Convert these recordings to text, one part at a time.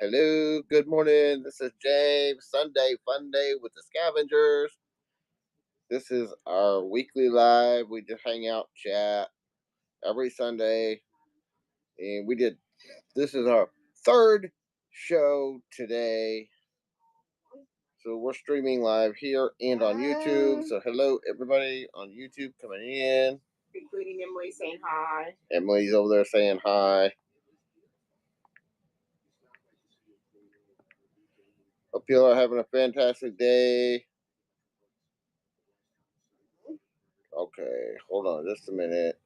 Hello, good morning. This is James. Sunday, Funday with the Scavengers. This is our weekly live. We just hang out, chat every Sunday. And this is our third show today. So we're streaming live here and on YouTube. So hello, everybody on YouTube coming in. Including Emily saying hi. Emily's over there saying hi. Hope you all are having a fantastic day. Okay, hold on just a minute.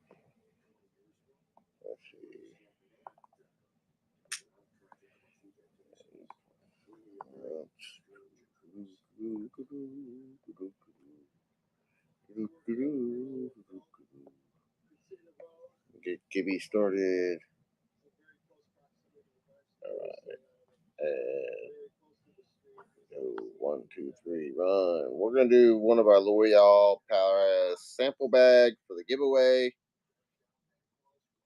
Let's see. Get Gibby started. All right. Go 1, 2, 3, run. We're gonna do one of our L'Oreal Paris sample bags for the giveaway.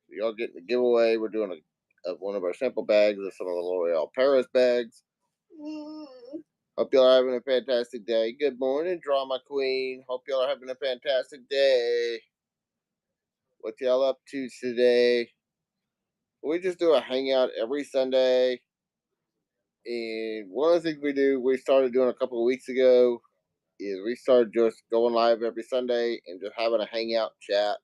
So y'all getting the giveaway. We're doing one of our sample bags of some of the L'Oreal Paris bags. Hope y'all are having a fantastic day. Good morning, Drama Queen. Hope y'all are having a fantastic day. What y'all up to today? We just do a hangout every Sunday. And one of the things we started doing a couple of weeks ago, is we started just going live every Sunday and just having a hangout chat,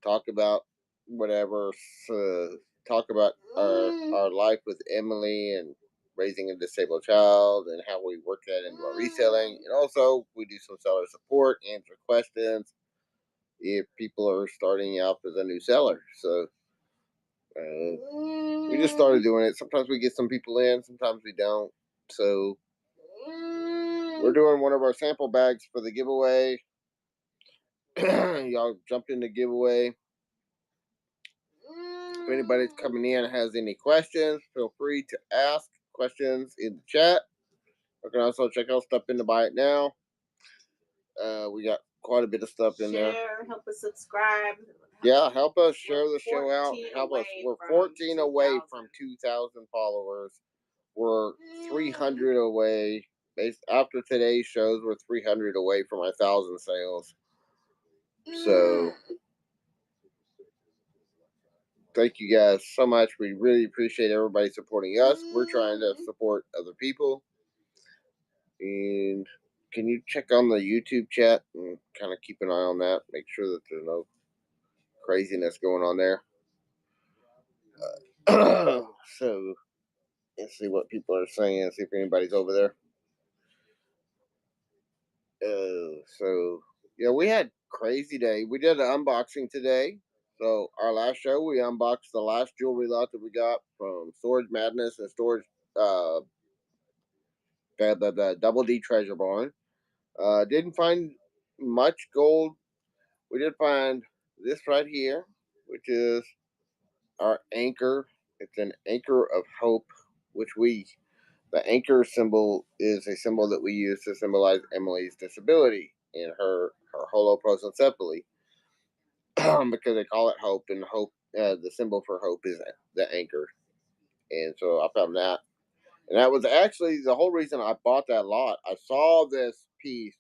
talk about whatever, talk about our life with Emily and raising a disabled child and how we work that into our reselling. And also, we do some seller support, answer questions if people are starting out as a new seller. So we just started doing it. Sometimes we get some people in, sometimes we don't. So we're doing one of our sample bags for the giveaway. Y'all jumped in the giveaway. If anybody's coming in has any questions, feel free to ask questions in the chat. You can also check out stuff in the buy it now. We got quite a bit of stuff in there. Share, help us subscribe. Yeah, help us share the show out. Help us. We're 14 away from 2,000 followers. We're 300 away. After today's shows, we're 300 away from 1,000 sales. So thank you guys so much. We really appreciate everybody supporting us. We're trying to support other people. And can you check on the YouTube chat and kind of keep an eye on that? Make sure that there's no craziness going on there. So let's see what people are saying. See if anybody's over there. So yeah, we had crazy day. We did an unboxing today. So our last show, we unboxed the last jewelry lot that we got from Storage Madness and Storage the Double D Treasure Barn. Didn't find much gold. We did find this right here, which is our anchor. It's an anchor of hope, the anchor symbol is a symbol that we use to symbolize Emily's disability and her holoprosencephaly, because they call it hope, and hope, the symbol for hope is the anchor. And so I found that. And that was actually the whole reason I bought that lot. I saw this piece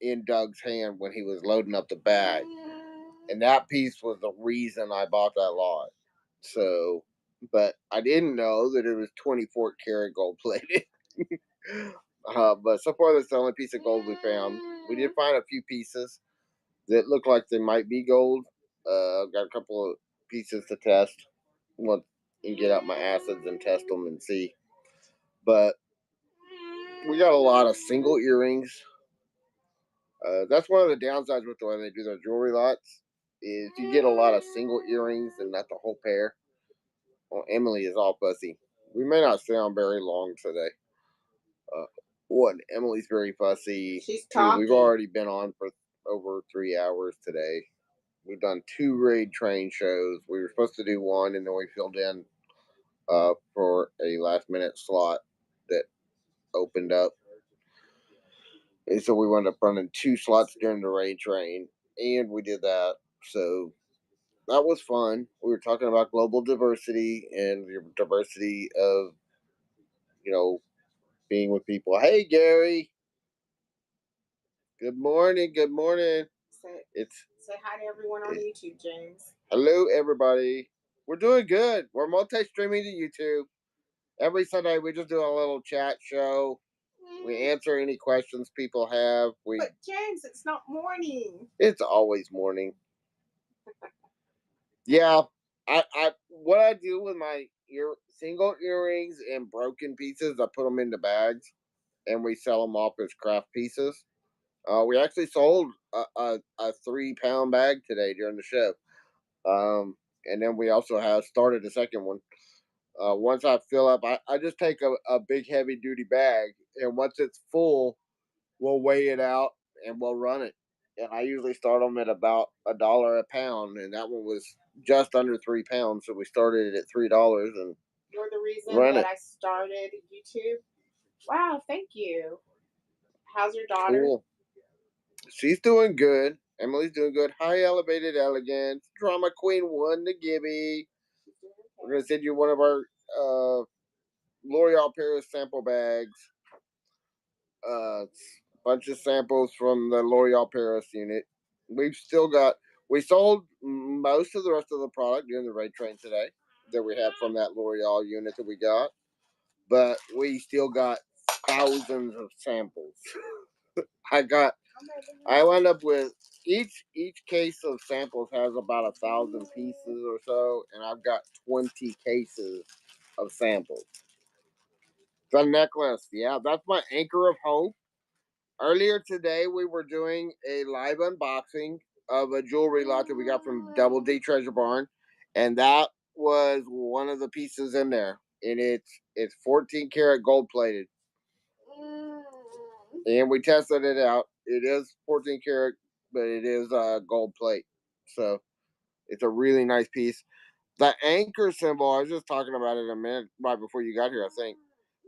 in Doug's hand when he was loading up the bag, and that piece was the reason I bought that lot. So, but I didn't know that it was 24 karat gold plated. But so far, that's the only piece of gold we found. We did find a few pieces that look like they might be gold. Got a couple of pieces to test. And get out my acids and test them and see. But we got a lot of single earrings. That's one of the downsides with the way they do their jewelry lots, is you get a lot of single earrings and not the whole pair. Well, Emily is all fussy. We may not stay on very long today. One, Emily's very fussy. She's talking. We've already been on for over 3 hours today. We've done 2 raid train shows. We were supposed to do one, and then we filled in for a last minute slot that opened up. And so we wound up running 2 slots during the raid train, and we did that. So that was fun. We were talking about global diversity and the diversity of, you know, being with people. Hey, Gary. Good morning. Good morning. Say hi to everyone on YouTube, James. Hello, everybody. We're doing good. We're multi-streaming to YouTube. Every Sunday, we just do a little chat show. We answer any questions people have. But James, it's not morning. It's always morning. Yeah, I what I do with my single earrings and broken pieces, I put them into bags, and we sell them off as craft pieces. We actually sold a 3 pound bag today during the show. And then we also have started a second one. Once I fill up, I just take a big heavy duty bag, and once it's full, we'll weigh it out and we'll run it. And I usually start them at about $1 a pound, and that one was just under 3 pounds, so we started it at $3 and you're the reason that I started YouTube. Wow, thank you. How's your daughter? Cool. She's doing good. Emily's doing good. High elevated elegance. Drama Queen won the Gibby. We're gonna send you one of our L'Oreal Paris sample bags. A bunch of samples from the L'Oreal Paris unit. We sold most of the rest of the product during the raid train today that we had from that L'Oreal unit that we got, but we still got thousands of samples. I wound up with each case of samples has about 1,000 pieces or so, and I've got 20 cases of samples. The necklace, yeah, that's my anchor of hope. Earlier today, we were doing a live unboxing of a jewelry lot that we got from Double D Treasure Barn, and that was one of the pieces in there. And it's 14 karat gold plated, and we tested it out. It is 14 karat, but it is gold plate, so it's a really nice piece. The anchor symbol, I was just talking about it a minute right before you got here, I think.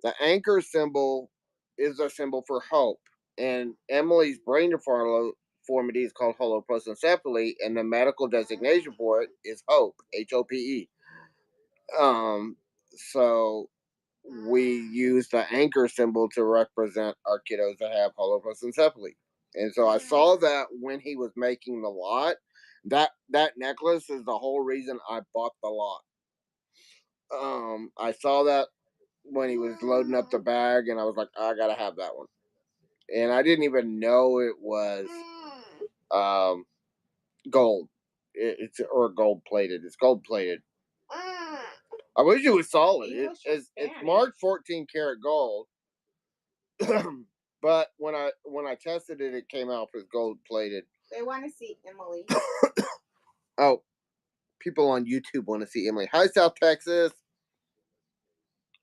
The anchor symbol is a symbol for hope. And Emily's brain deformity is called holoprosencephaly, and the medical designation for it is HOPE, HOPE. So we use the anchor symbol to represent our kiddos that have holoprosencephaly. And so I saw that when he was making the lot. That necklace is the whole reason I bought the lot. I saw that when he was loading up the bag, and I was like, I gotta have that one. And I didn't even know it was gold. It's or gold plated. It's gold plated. I wish it was solid. It's marked 14 karat gold, but when I tested it, it came out as gold plated. They want to see Emily. Oh, people on YouTube want to see Emily. Hi, South Texas.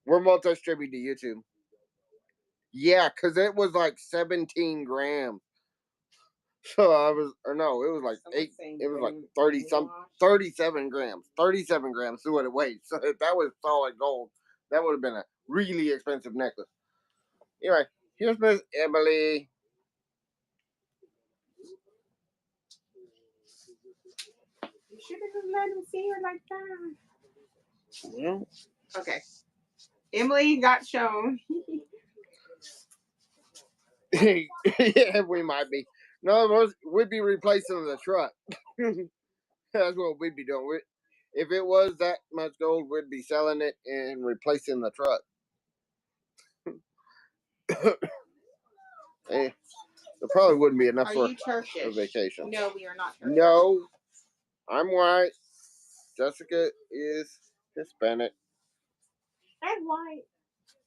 We're multi-streaming to YouTube. Yeah, because it was like 17 grams. So it was like it was like 37 grams. 37 grams is what it weighed. So if that was solid gold, that would have been a really expensive necklace. Anyway, here's Miss Emily. You shouldn't have let him see her like that. Well, okay. Emily got shown. Yeah, we might be. No, we'd be replacing the truck. That's what we'd be doing. If it was that much gold, we'd be selling it and replacing the truck. There probably wouldn't be enough for a vacation. No, we are not Turkish. No, I'm white. Jessica is Hispanic. I'm white.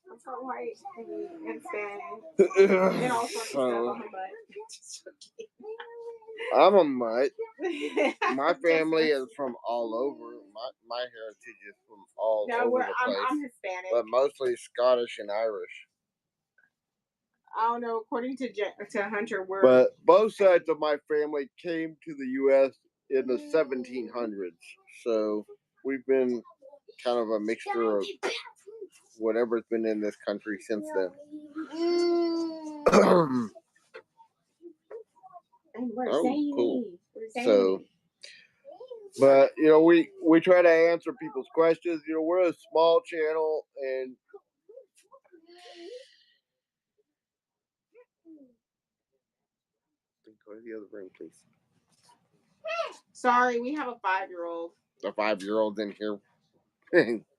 I'm so white and Spanish. And also stuff on my butt. I'm a mutt. My family is from all over. My heritage is from all over the place. I'm Hispanic. But mostly Scottish and Irish. I don't know. According to Hunter, But both sides of my family came to the U.S. in the 1700s. So we've been kind of a mixture of whatever's been in this country since then. And we're cool. So But we try to answer people's questions. We're a small channel, and go to the other room, please. Sorry, we have a 5-year-old. The 5-year-old's in here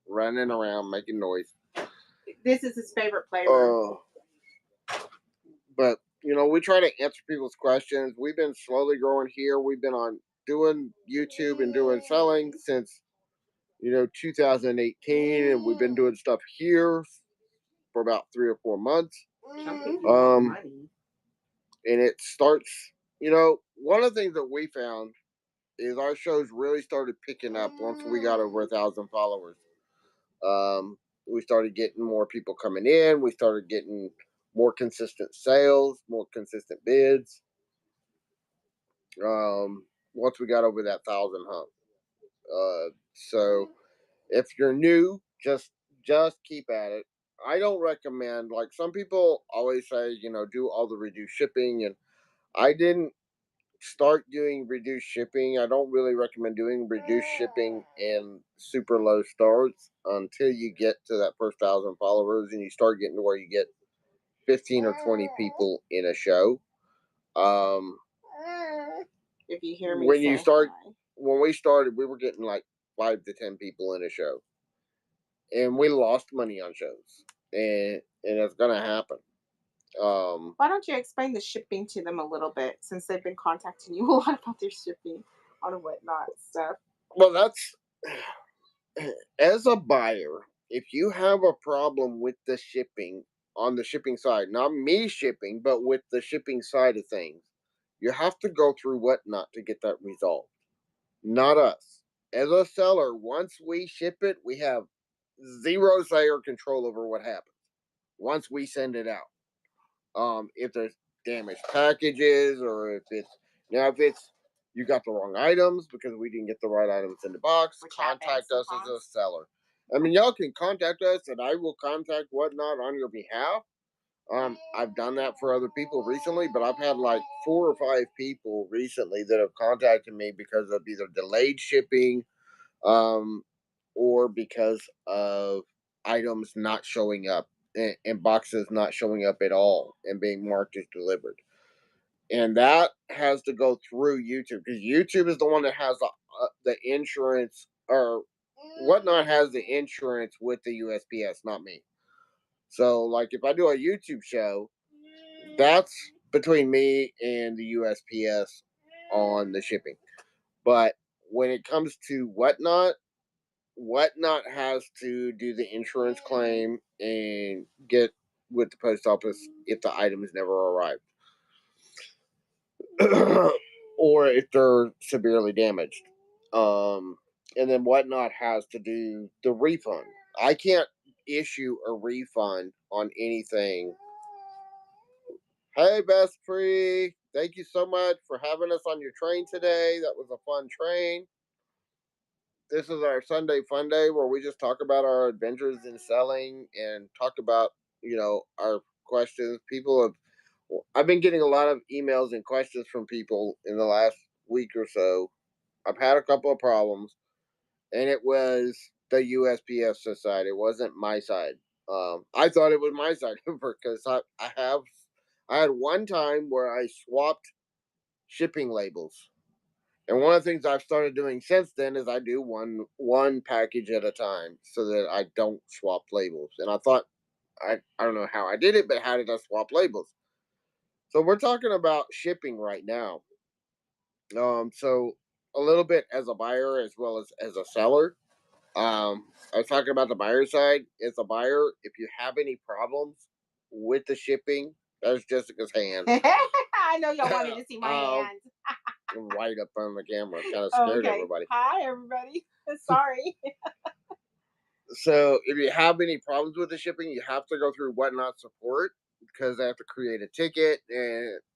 running around making noise. This is his favorite playroom. But we try to answer people's questions. We've been slowly growing here. We've been on doing YouTube and doing selling since 2018, and we've been doing stuff here for about 3 or 4 months. And it starts. One of the things that we found is our shows really started picking up once we got over 1,000 followers. We started getting more people coming in. We started getting more consistent sales, more consistent bids. Once we got over that 1,000 hump. So if you're new, just keep at it. I don't recommend, like some people always say, do all the reduced shipping, and I didn't start doing reduced shipping. I don't really recommend doing reduced shipping in super low starts until you get to that first 1,000 followers and you start getting to where you get 15 or 20 people in a show. If you hear me, when we started, we were getting like 5 to 10 people in a show, and we lost money on shows, and it's gonna happen. Why don't you explain the shipping to them a little bit, since they've been contacting you a lot about their shipping on whatnot stuff? Well, that's as a buyer, if you have a problem with the shipping on the shipping side, not me shipping, but with the shipping side of things, you have to go through whatnot to get that resolved. Not us. As a seller, once we ship it, we have zero say or control over what happens once we send it out. If there's damaged packages, or if it's you got the wrong items because we didn't get the right items in the box, contact us as a seller. I mean, y'all can contact us, and I will contact whatnot on your behalf. I've done that for other people recently, but I've had like 4 or 5 people recently that have contacted me because of either delayed shipping, um, or because of items not showing up, and boxes not showing up at all and being marked as delivered. And that has to go through YouTube, because YouTube is the one that has the insurance, or whatnot has the insurance with the USPS, not me. So, like, if I do a YouTube show, that's between me and the USPS on the shipping. But when it comes to whatnot has to do the insurance claim and get with the post office if the items never arrived. Or if they're severely damaged. And then whatnot has to do the refund. I can't issue a refund on anything. Hey, Best Free, thank you so much for having us on your train today. That was a fun train. This is our Sunday Funday, where we just talk about our adventures in selling and talk about, our questions. I've been getting a lot of emails and questions from people in the last week or so. I've had a couple of problems, and it was the USPS side. It wasn't my side. I thought it was my side because I had one time where I swapped shipping labels. And one of the things I've started doing since then is I do one package at a time so that I don't swap labels. And I thought, I don't know how I did it, but how did I swap labels? So we're talking about shipping right now. So a little bit as a buyer as well as a seller. I was talking about the buyer side. As a buyer, if you have any problems with the shipping, there's Jessica's hand. I know y'all wanted to see my hands. Right up on the camera, kind of scared everybody. Hi, everybody. Sorry. So if you have any problems with the shipping, you have to go through whatnot support, because they have to create a ticket,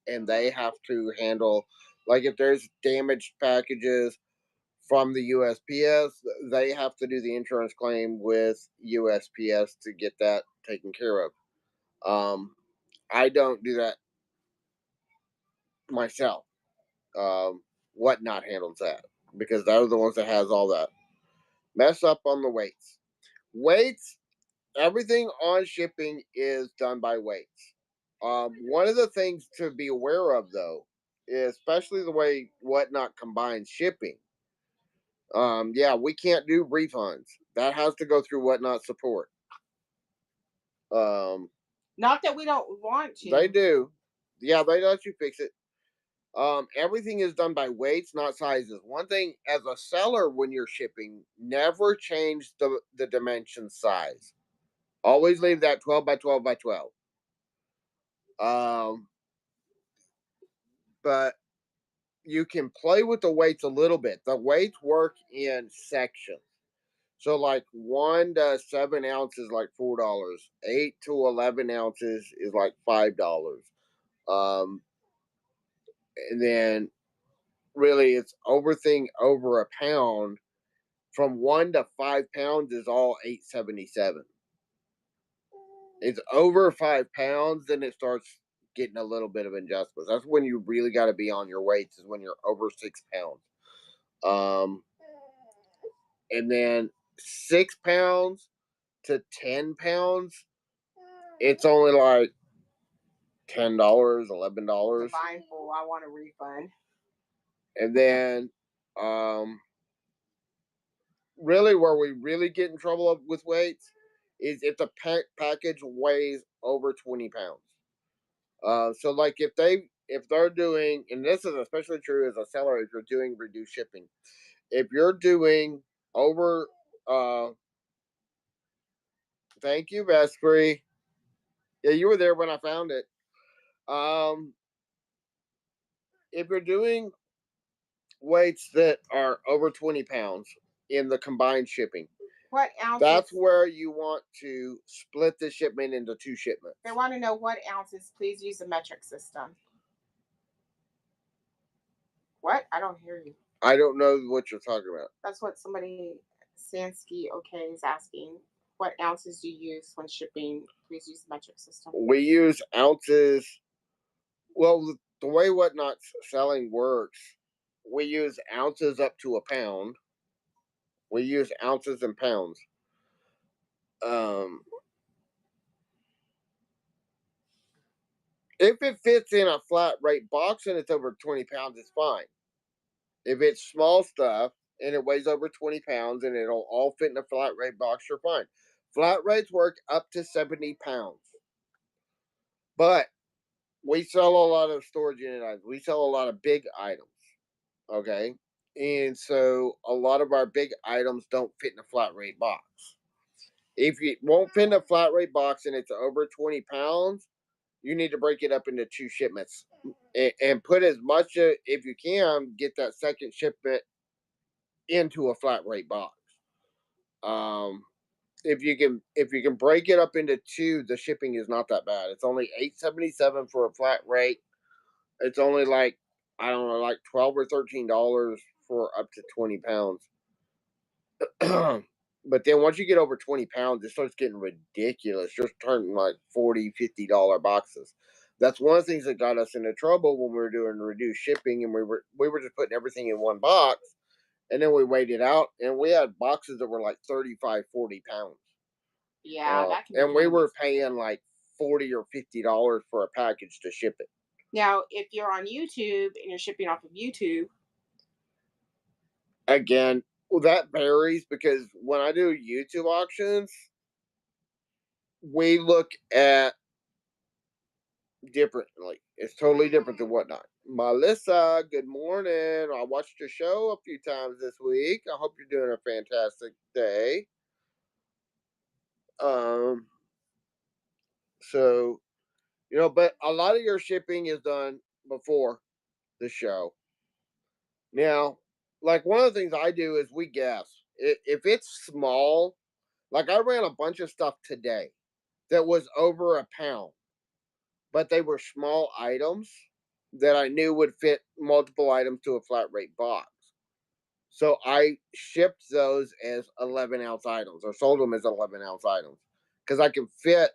and they have to handle, like, if there's damaged packages from the USPS, they have to do the insurance claim with USPS to get that taken care of. I don't do that myself. Whatnot handles that. because those are the ones that has all that mess up on the weights. Weights, everything on shipping is done by weights. One of the things to be aware of, though, is especially the way Whatnot combines shipping. Yeah, we can't do refunds. That has to go through Whatnot support. Um, Not that we don't want they to. do. Yeah, they let you fix it. Everything is done by weights, not sizes. One thing as a seller when you're shipping, never change the dimension size. Always leave that 12 by 12 by 12. Um, but you can play with the weights a little bit. The weights work in sections. So like 1 to 7 ounces like $4. 8 to 11 ounces is like $5. Um, and then really it's everything over a pound from 1 to 5 pounds is all 877. It's over 5 pounds, then it starts getting a little bit of adjustments. That's when you really got to be on your weights, is when you're over 6 pounds. Um, and then 6 pounds to 10 pounds, it's only like $10, $11. Mindful, I want a refund. And then, really, where we really get in trouble with weights is if the package weighs over 20 pounds. So like if they're doing, and this is especially true as a seller if you're doing reduced shipping. If you're doing over, uh, thank you, Vespri. Yeah, you were there when I found it. Um, if you're doing weights that are over 20 pounds in the combined shipping, What ounces? that's where you want to split the shipment into 2 shipments. They want to know what ounces. Please use the metric system. What? I don't hear you. I don't know what you're talking about. That's what somebody, Sansky, okay, is asking. What ounces do you use when shipping? Please use the metric system. We use ounces. Well, the way Whatnot selling works, we use ounces up to a pound. We use ounces and pounds. Um, if it fits in a flat rate box and it's over 20 pounds, it's fine. If it's small stuff and it weighs over 20 pounds and it'll all fit in a flat rate box, you're fine. Flat rates work up to 70 pounds. But we sell a lot of storage unit items. We sell a lot of big items. Okay. And so a lot of our big items don't fit in a flat rate box. If you won't fit in a flat rate box and it's over 20 pounds, you need to break it up into 2 shipments and put as much, if you can, get that second shipment into a flat rate box. Um, if you can break it up into 2, the shipping is not that bad. It's only $877 for a flat rate. It's only like, I don't know, like $12 or $13 for up to 20 pounds. But then once you get over 20 pounds, it starts getting ridiculous. You're turning like $40, $50 boxes. That's one of the things that got us into trouble when we were doing reduced shipping, and we were just putting everything in one box, and then we weighed it out, and we had boxes that were like 35, 40 pounds. Yeah, that can be and we were paying like $40 or $50 for a package to ship it. Now, if you're on YouTube and you're shipping off of YouTube, again, well, that varies because when I do YouTube auctions, we look at differently. It's totally different than Whatnot. Melissa, good morning. I watched your show a few times this week. I hope you're doing a fantastic day. So, but a lot of your shipping is done before the show. Now, like one of the things I do is we guess. If it's small, like I ran a bunch of stuff today that was over a pound, but they were small items that I knew would fit multiple items to a flat rate box. So I shipped those as 11-ounce items or sold them as 11-ounce items because I can fit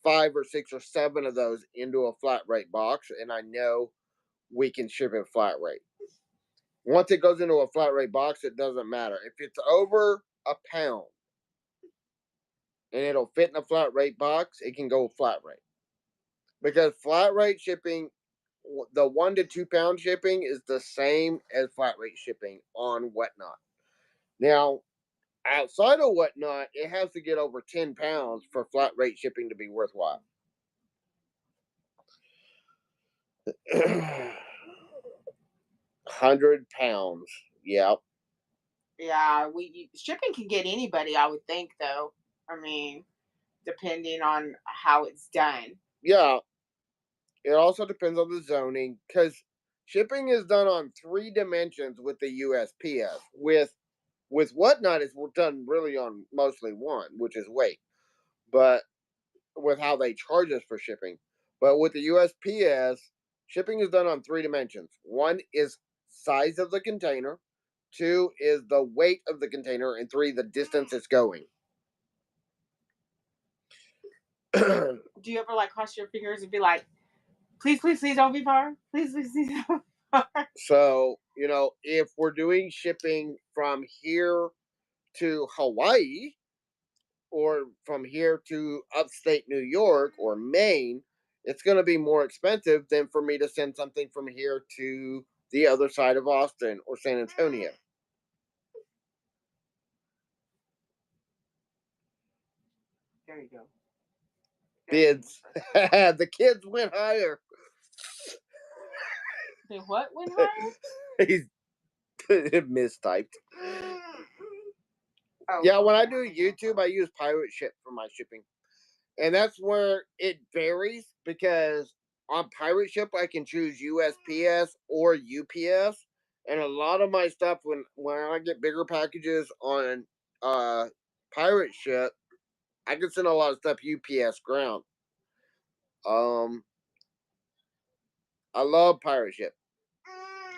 5 or 6 or 7 of those into a flat rate box, and I know we can ship it flat rate. Once it goes into a flat rate box, it doesn't matter. If it's over a pound and it'll fit in a flat rate box, it can go flat rate. Because flat rate shipping, the 1 to 2 pound shipping is the same as flat rate shipping on Whatnot. Now, outside of Whatnot, it has to get over 10 pounds for flat rate shipping to be worthwhile. 100 pounds. Yep. Yeah, shipping can get anybody, I would think, though. I mean, depending on how it's done. Yeah. It also depends on the zoning because shipping is done on 3 dimensions with the USPS. With Whatnot, it's done really on mostly one, which is weight. But with how they charge us for shipping. But with the USPS, shipping is done on 3 dimensions. One is size of the container, 2 is the weight of the container, and 3 the distance it's going. Do you ever like cross your fingers and be like, please, please, please don't be far. Please, please, please don't be far. So, if we're doing shipping from here to Hawaii or from here to upstate New York or Maine, it's going to be more expensive than for me to send something from here to the other side of Austin or San Antonio. There you go. Kids. The kids went higher. The what went higher? He's mistyped. Oh, yeah, when I do YouTube, I use pirate ship for my shipping. And that's where it varies because on pirate ship I can choose USPS or UPS. And a lot of my stuff when I get bigger packages on pirate ship, I can send a lot of stuff UPS ground. I love pirate ship.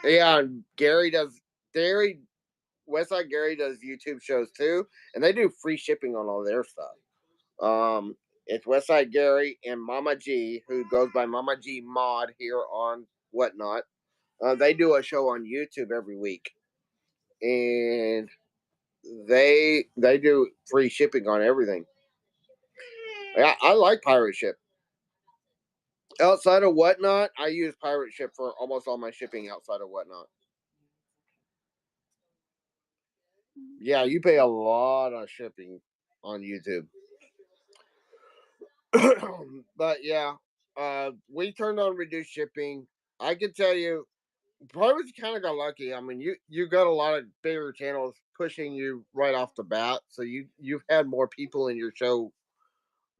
Yeah, and Westside Gary does YouTube shows too, and they do free shipping on all their stuff. It's Westside Gary and Mama G, who goes by Mama G Mod here on Whatnot. They do a show on YouTube every week, and they do free shipping on everything. Yeah, I like pirate ship. Outside of Whatnot, I use pirate ship for almost all my shipping outside of Whatnot. Yeah, you pay a lot of shipping on YouTube. But yeah, we turned on reduced shipping. I can tell you, probably kind of got lucky. I mean, you got a lot of bigger channels pushing you right off the bat, so you've had more people in your show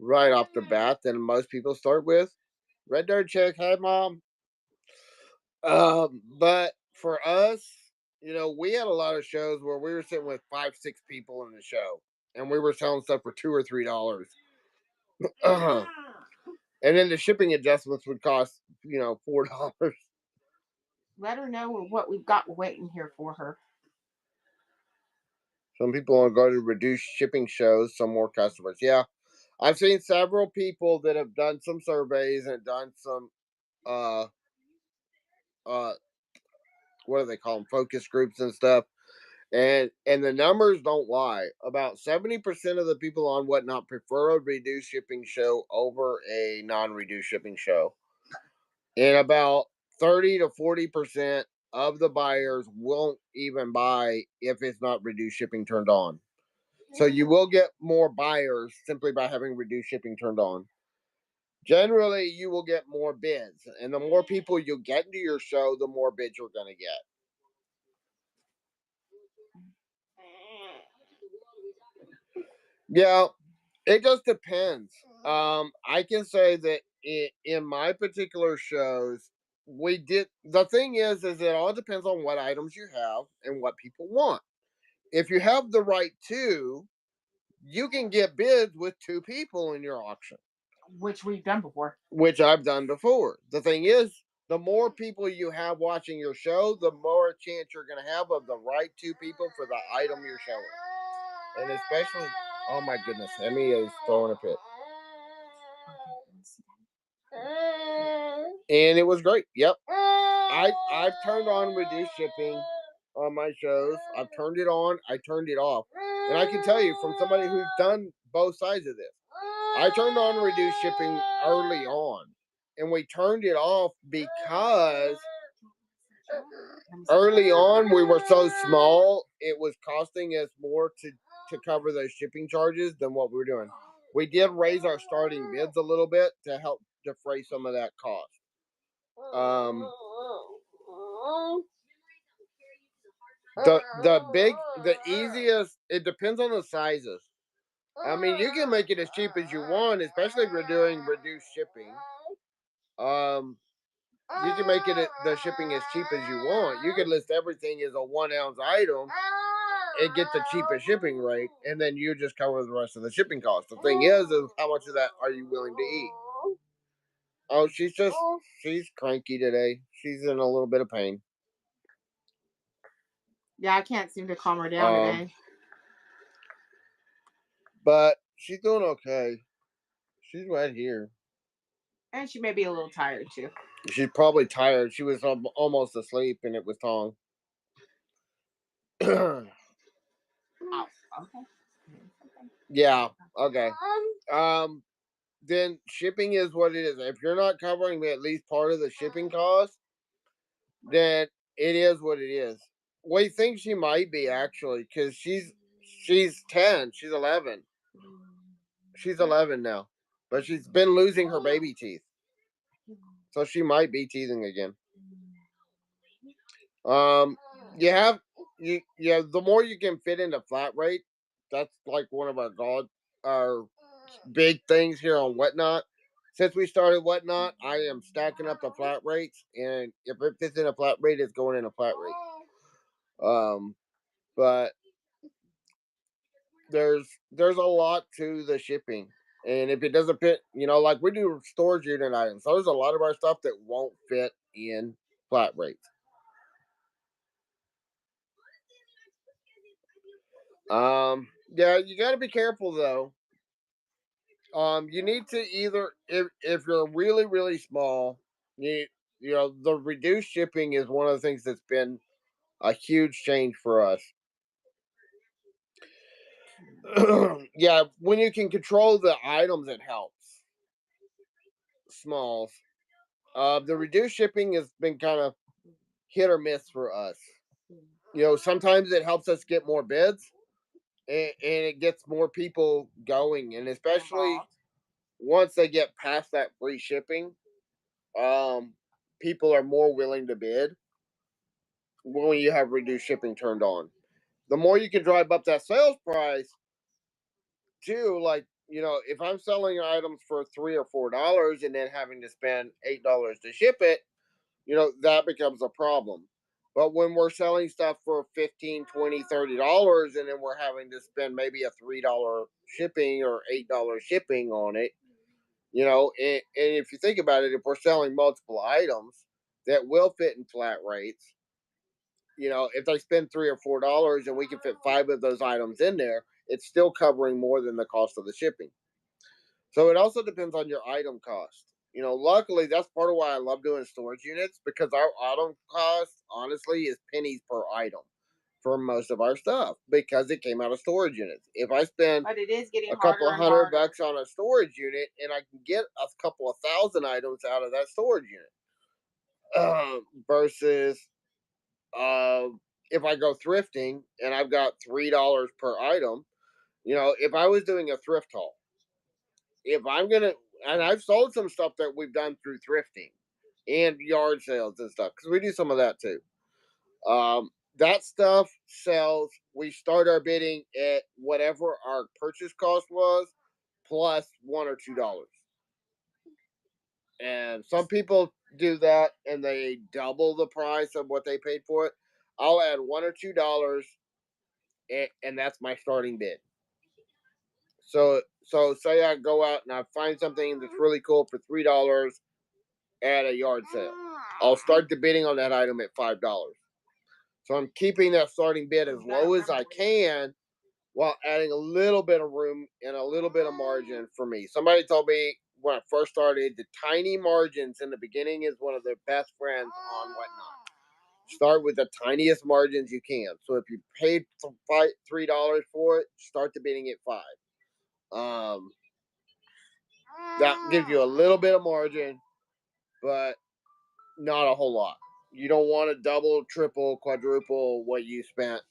right off the bat than most people start with. Red Dirt Chick, hey mom. But for us, we had a lot of shows where we were sitting with 5, 6 people in the show, and we were selling stuff for $2 or $3. And then the shipping adjustments would cost, $4. Let her know what we've got waiting here for her. Some people are going to reduce shipping shows, some more customers. Yeah. I've seen several people that have done some surveys and done some what do they call them? Focus groups and stuff. And the numbers don't lie. About 70% of the people on Whatnot prefer a reduced shipping show over a non-reduced shipping show. And about 30 to 40% of the buyers won't even buy if it's not reduced shipping turned on. So you will get more buyers simply by having reduced shipping turned on. Generally, you will get more bids. And the more people you get into your show, the more bids you're going to get. Yeah, it just depends. I can say that in my particular shows, the thing is it all depends on what items you have and what people want. If you have the right 2, you can get bids with 2 people in your auction. Which we've done before. Which I've done before. The thing is, the more people you have watching your show, the more chance you're going to have of the right 2 people for the item you're showing. And especially, oh my goodness, Emmy is throwing a fit. And it was great. Yep. I've turned on reduced shipping on my shows. I've turned it on, I turned it off. And I can tell you from somebody who's done both sides of this, I turned on reduced shipping early on. And we turned it off because early on we were so small, it was costing us more to cover those shipping charges than what we were doing. We did raise our starting bids a little bit to help defray some of that cost. The easiest, it depends on the sizes. I mean, you can make it as cheap as you want, especially if you're doing reduced shipping. You can make it the shipping as cheap as you want. You can list everything as a 1 ounce item and get the cheapest shipping rate, and then you just cover the rest of the shipping cost. The thing is how much of that are you willing to eat? Oh, she's cranky today. She's in a little bit of pain. Yeah, I can't seem to calm her down today. But she's doing okay. She's right here. And she may be a little tired too. She's probably tired. She was almost asleep, and it was Tong. Oh, okay. Yeah. Okay. Then shipping is what it is. If you're not covering at least part of the shipping cost, then it is what it is. We think she might be actually, because she's 10. She's 11. She's 11 now, but she's been losing her baby teeth, so she might be teething again. The more you can fit into flat rate, that's like one of our big things here on Whatnot. Since we started Whatnot, I am stacking up the flat rates, and if it fits in a flat rate, it's going in a flat rate. But there's a lot to the shipping, and if it doesn't fit, like we do storage unit items, so there's a lot of our stuff that won't fit in flat rates. Yeah, you got to be careful though. You need to either, if you're really really small, the reduced shipping is one of the things that's been a huge change for us. Yeah, when you can control the items, it helps. Smalls. The reduced shipping has been kind of hit or miss for us. Sometimes it helps us get more bids, and it gets more people going, and especially once they get past that free shipping, people are more willing to bid when you have reduced shipping turned on. The more you can drive up that sales price, too, like, if I'm selling items for $3 or $4 and then having to spend $8 to ship it, that becomes a problem. But when we're selling stuff for $15, $20, $30, and then we're having to spend maybe a $3 shipping or $8 shipping on it, and if you think about it, if we're selling multiple items that will fit in flat rates, if they spend $3 or $4 and we can fit 5 of those items in there, it's still covering more than the cost of the shipping. So it also depends on your item cost. Luckily, that's part of why I love doing storage units, because our item cost, honestly, is pennies per item for most of our stuff, because it came out of storage units. If I spend but it is getting a couple of $100 on a storage unit, and I can get a couple of thousand items out of that storage unit, versus if I go thrifting and I've got $3 per item, if I was doing a thrift haul, if I'm gonna, and I've sold some stuff that we've done through thrifting and yard sales and stuff, because we do some of that too. That stuff sells. We start our bidding at whatever our purchase cost was, plus $1 or $2. And some people do that and they double the price of what they paid for it. I'll add $1 or $2, and that's my starting bid. So say I go out and I find something that's really cool for $3 at a yard sale. I'll start the bidding on that item at $5. So I'm keeping that starting bid as low as I can, while adding a little bit of room and a little bit of margin for me. Somebody told me when I first started, the tiny margins in the beginning is one of their best friends on Whatnot. Start with the tiniest margins you can. So if you paid $3 for it, start the bidding at $5. That gives you a little bit of margin, but not a whole lot. You don't want to double, triple, quadruple what you spent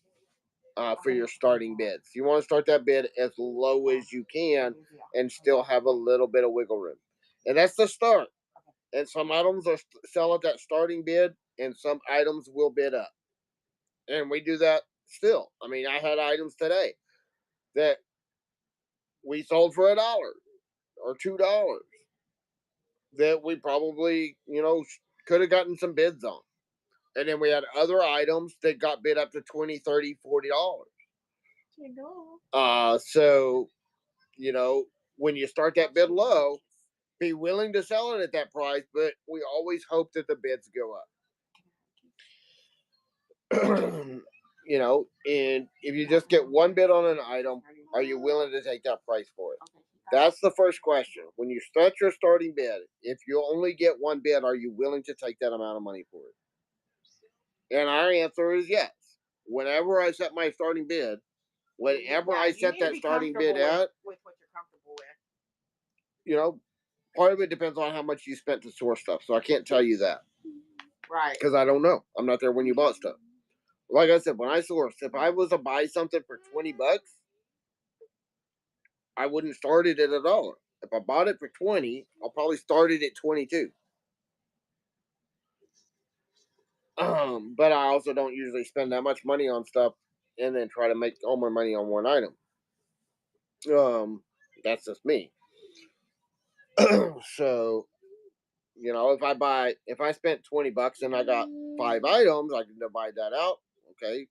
for your starting bids. You want to start that bid as low as you can and still have a little bit of wiggle room. And that's the start. And some items are sell at that starting bid, and some items will bid up. And we do that still. I mean, I had items today that we sold for $1 or $2 that we probably, could have gotten some bids on. And then we had other items that got bid up to $20, $30, $40. So, when you start that bid low, be willing to sell it at that price, but we always hope that the bids go up. And if you just get one bid on an item, are you willing to take that price for it? That's the first question. When you start your starting bid, if you only get one bid, are you willing to take that amount of money for it? And our answer is yes. Whenever I set my starting bid, whenever I set that starting bid at, with what you're comfortable with. Part of it depends on how much you spent to source stuff. So I can't tell you that. Right. Because I don't know. I'm not there when you bought stuff. Like I said, when I sourced, if I was to buy something for $20, I wouldn't start it at $1. If I bought it for $20, I'll probably start it at $22. But I also don't usually spend that much money on stuff and then try to make all my money on one item. That's just me. So, if I spent $20 and I got 5 items, I can divide that out. Okay,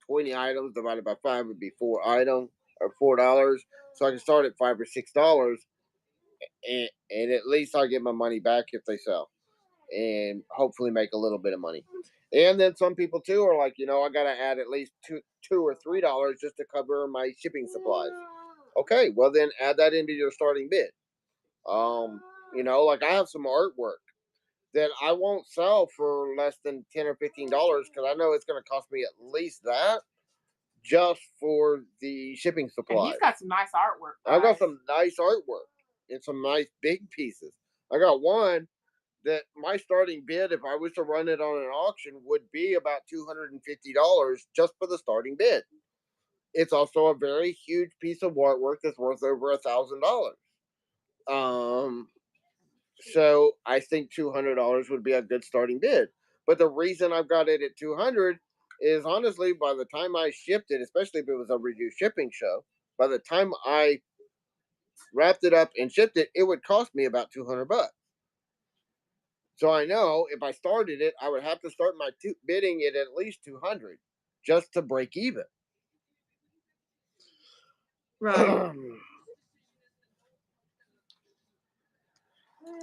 20 items divided by 5 would be 4 items or $4. So I can start at $5 or $6, and at least I'll get my money back if they sell, and hopefully make a little bit of money. And then some people too are like, I got to add at least two or $3 just to cover my shipping supplies. Okay, well then add that into your starting bid. Like I have some artwork that I won't sell for less than $10 or $15 because I know it's going to cost me at least that just for the shipping supplies. And he's got some nice artwork. I've got some nice artwork and some nice big pieces. I got one that my starting bid, if I was to run it on an auction, would be about $250 just for the starting bid. It's also a very huge piece of artwork that's worth over $1,000. So I think $200 would be a good starting bid. But the reason I've got it at $200 is honestly, by the time I shipped it, especially if it was a reduced shipping show, by the time I wrapped it up and shipped it, it would cost me about $200. So I know if I started it, I would have to start my bidding at least $200 just to break even. Right.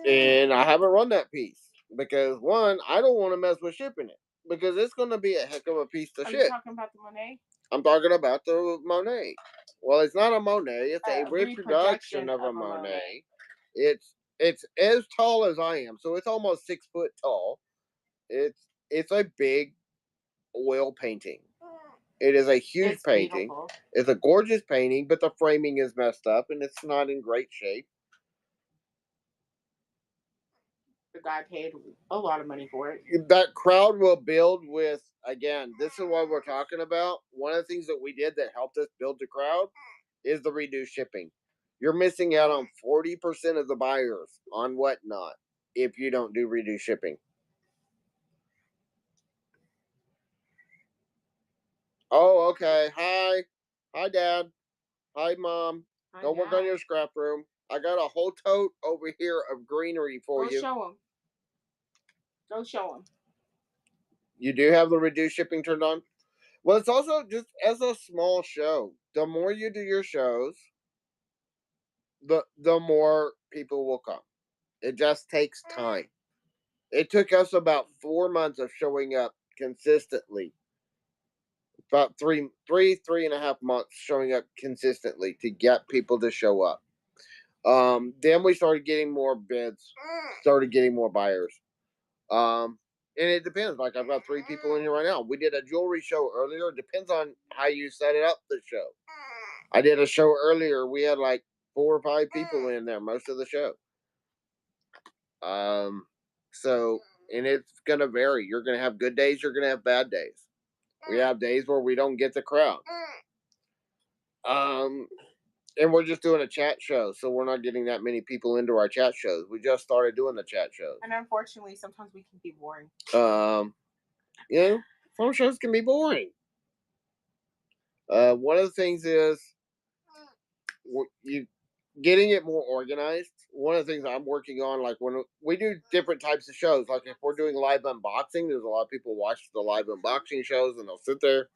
And I haven't run that piece because one, I don't want to mess with shipping it because it's going to be a heck of a piece to ship. Are you talking about the Monet? I'm talking about the Monet. Well, it's not a Monet. It's a reproduction of a Monet. It's as tall as I am, so it's almost 6 foot tall. It's a big oil painting. It is a huge painting. Beautiful. It's a gorgeous painting, but the framing is messed up and it's not in great shape. The guy paid a lot of money for it. That crowd will build with, again, this is what we're talking about. One of the things that we did that helped us build the crowd is the reduced shipping. You're missing out on 40% of the buyers on Whatnot if you don't do reduced shipping. Oh, okay. Hi. Hi, Dad. Hi, Mom. Go work on your scrap room. I got a whole tote over here of greenery for you. Go show them. Go show them. You do have the reduced shipping turned on? Well, it's also just as a small show. The more you do your shows, the more people will come. It just takes time. It took us about 4 months of showing up consistently. About three and a half months showing up consistently to get people to show up. Then we started getting more bids, started getting more buyers. And it depends. Like, I've got 3 people in here right now. We did a jewelry show earlier. It depends on how you set it up, the show. I did a show earlier. We had like 4 or 5 people in there most of the show. So, and it's going to vary. You're going to have good days. You're going to have bad days. We have days where we don't get the crowd. And we're just doing a chat show, so we're not getting that many people into our chat shows. We just started doing the chat shows. And unfortunately, sometimes we can be boring. You know, phone shows can be boring. One of the things is you getting it more organized. One of the things I'm working on, like when we do different types of shows, like if we're doing live unboxing, there's a lot of people watch the live unboxing shows and they'll sit there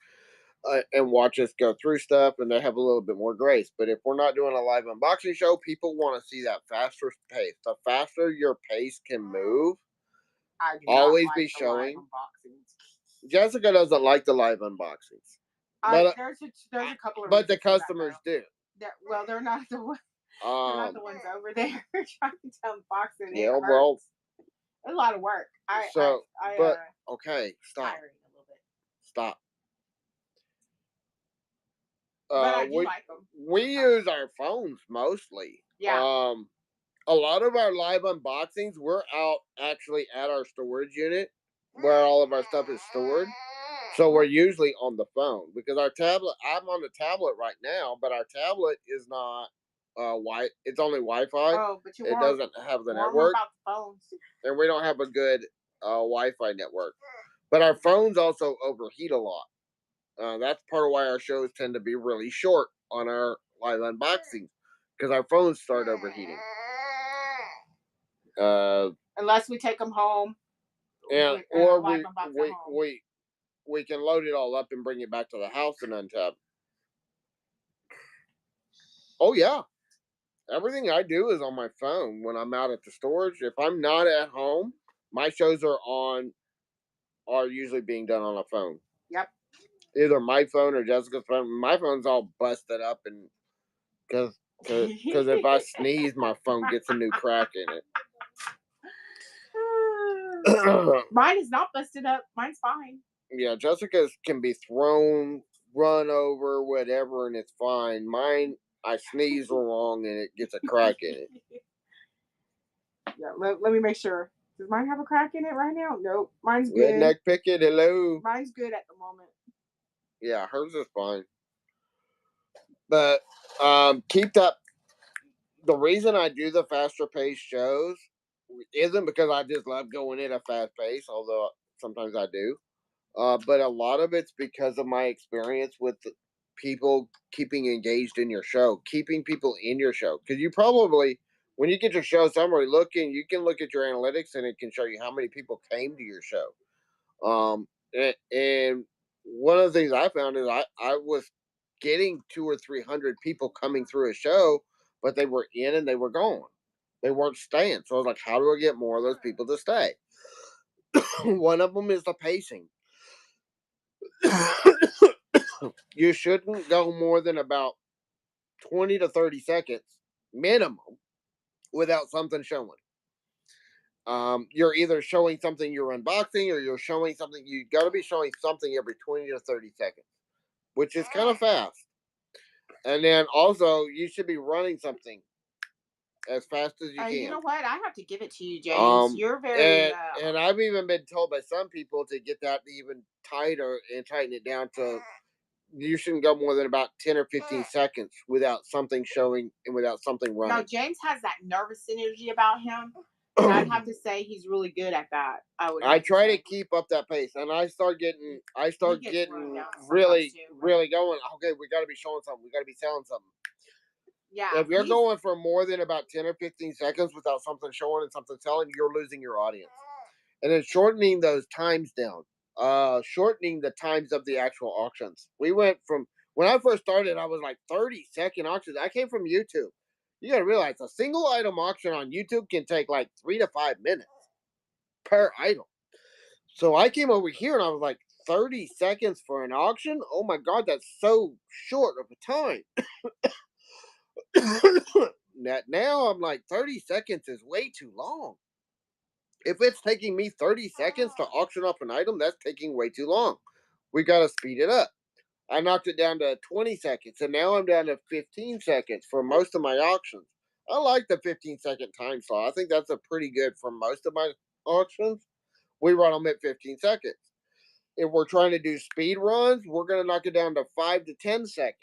and watch us go through stuff, and they have a little bit more grace. But if we're not doing a live unboxing show, people want to see that faster pace. The faster your pace can move, I do always not be like the showing. live unboxings. Jessica doesn't like the live unboxings, but there's a couple of. But the customers do. Well, they're not the ones. They're not the ones over there trying to unbox it. Yeah, well, it's a lot of work. Okay, stop. Tiring a little bit. Stop. But I do like them. We use our phones mostly. Yeah. A lot of our live unboxings, we're out actually at our storage unit where all of our stuff is stored. So we're usually on the phone because our tablet. I'm on the tablet right now, but our tablet is not it's only Wi-Fi. Oh, but it doesn't have the network. About the phones. And we don't have a good Wi-Fi network. But our phones also overheat a lot. That's part of why our shows tend to be really short on our live unboxings because our phones start overheating. Unless we take them home. Yeah, or we can load it all up and bring it back to the house and untap. Oh yeah, everything I do is on my phone when I'm out at the storage. If I'm not at home, my shows are usually being done on a phone. Yep. Either my phone or Jessica's phone. My phone's all busted up, and because if I sneeze, my phone gets a new crack in it. Mine is not busted up. Mine's fine. Yeah, Jessica's can be thrown, run over, whatever, and it's fine. Mine, I sneeze wrong and it gets a crack in it. Yeah, let me make sure. Does mine have a crack in it right now? Nope. Mine's good. Redneck Picket, hello. Mine's good at the moment. Yeah, hers is fine. But keep that. The reason I do the faster paced shows isn't because I just love going at a fast pace, although sometimes I do. But a lot of it's because of my experience with people keeping engaged in your show, keeping people in your show. Because you probably, when you get your show summary looking, you can look at your analytics and it can show you how many people came to your show. And one of the things I found is I was getting 200 or 300 people coming through a show, but they were in and they were gone. They weren't staying. So I was like, how do I get more of those people to stay? One of them is the pacing. You shouldn't go more than about 20 to 30 seconds minimum without something showing. You're either showing something you're unboxing or you're showing something. You got to be showing something every 20 to 30 seconds, which is kind of fast. And then also, you should be running something as fast as you can. You know what? I have to give it to you, James. You're very. And I've even been told by some people to get that even tighter and tighten it down to. You shouldn't go more than about 10 or 15 seconds without something showing and without something running. No, James has that nervous energy about him. And I'd have to say he's really good at that. I try to keep up that pace, and I start getting really going. Okay, we got to be showing something. We got to be selling something. Yeah. If you're going for more than about 10 or 15 seconds without something showing and something selling, you're losing your audience. And then shortening those times down. Shortening the times of the actual auctions. We went from, when I first started, I was like 30-second auctions. I came from YouTube. You got to realize a single item auction on YouTube can take like 3 to 5 minutes per item. So I came over here and I was like, 30 seconds for an auction? Oh my God, that's so short of a time. Now I'm like, 30 seconds is way too long. If it's taking me 30 seconds to auction off an item, that's taking way too long. We got to speed it up. I knocked it down to 20 seconds, and now I'm down to 15 seconds for most of my auctions. I like the 15-second time slot. I think that's a pretty good for most of my auctions. We run them at 15 seconds. If we're trying to do speed runs, we're going to knock it down to 5 to 10 seconds.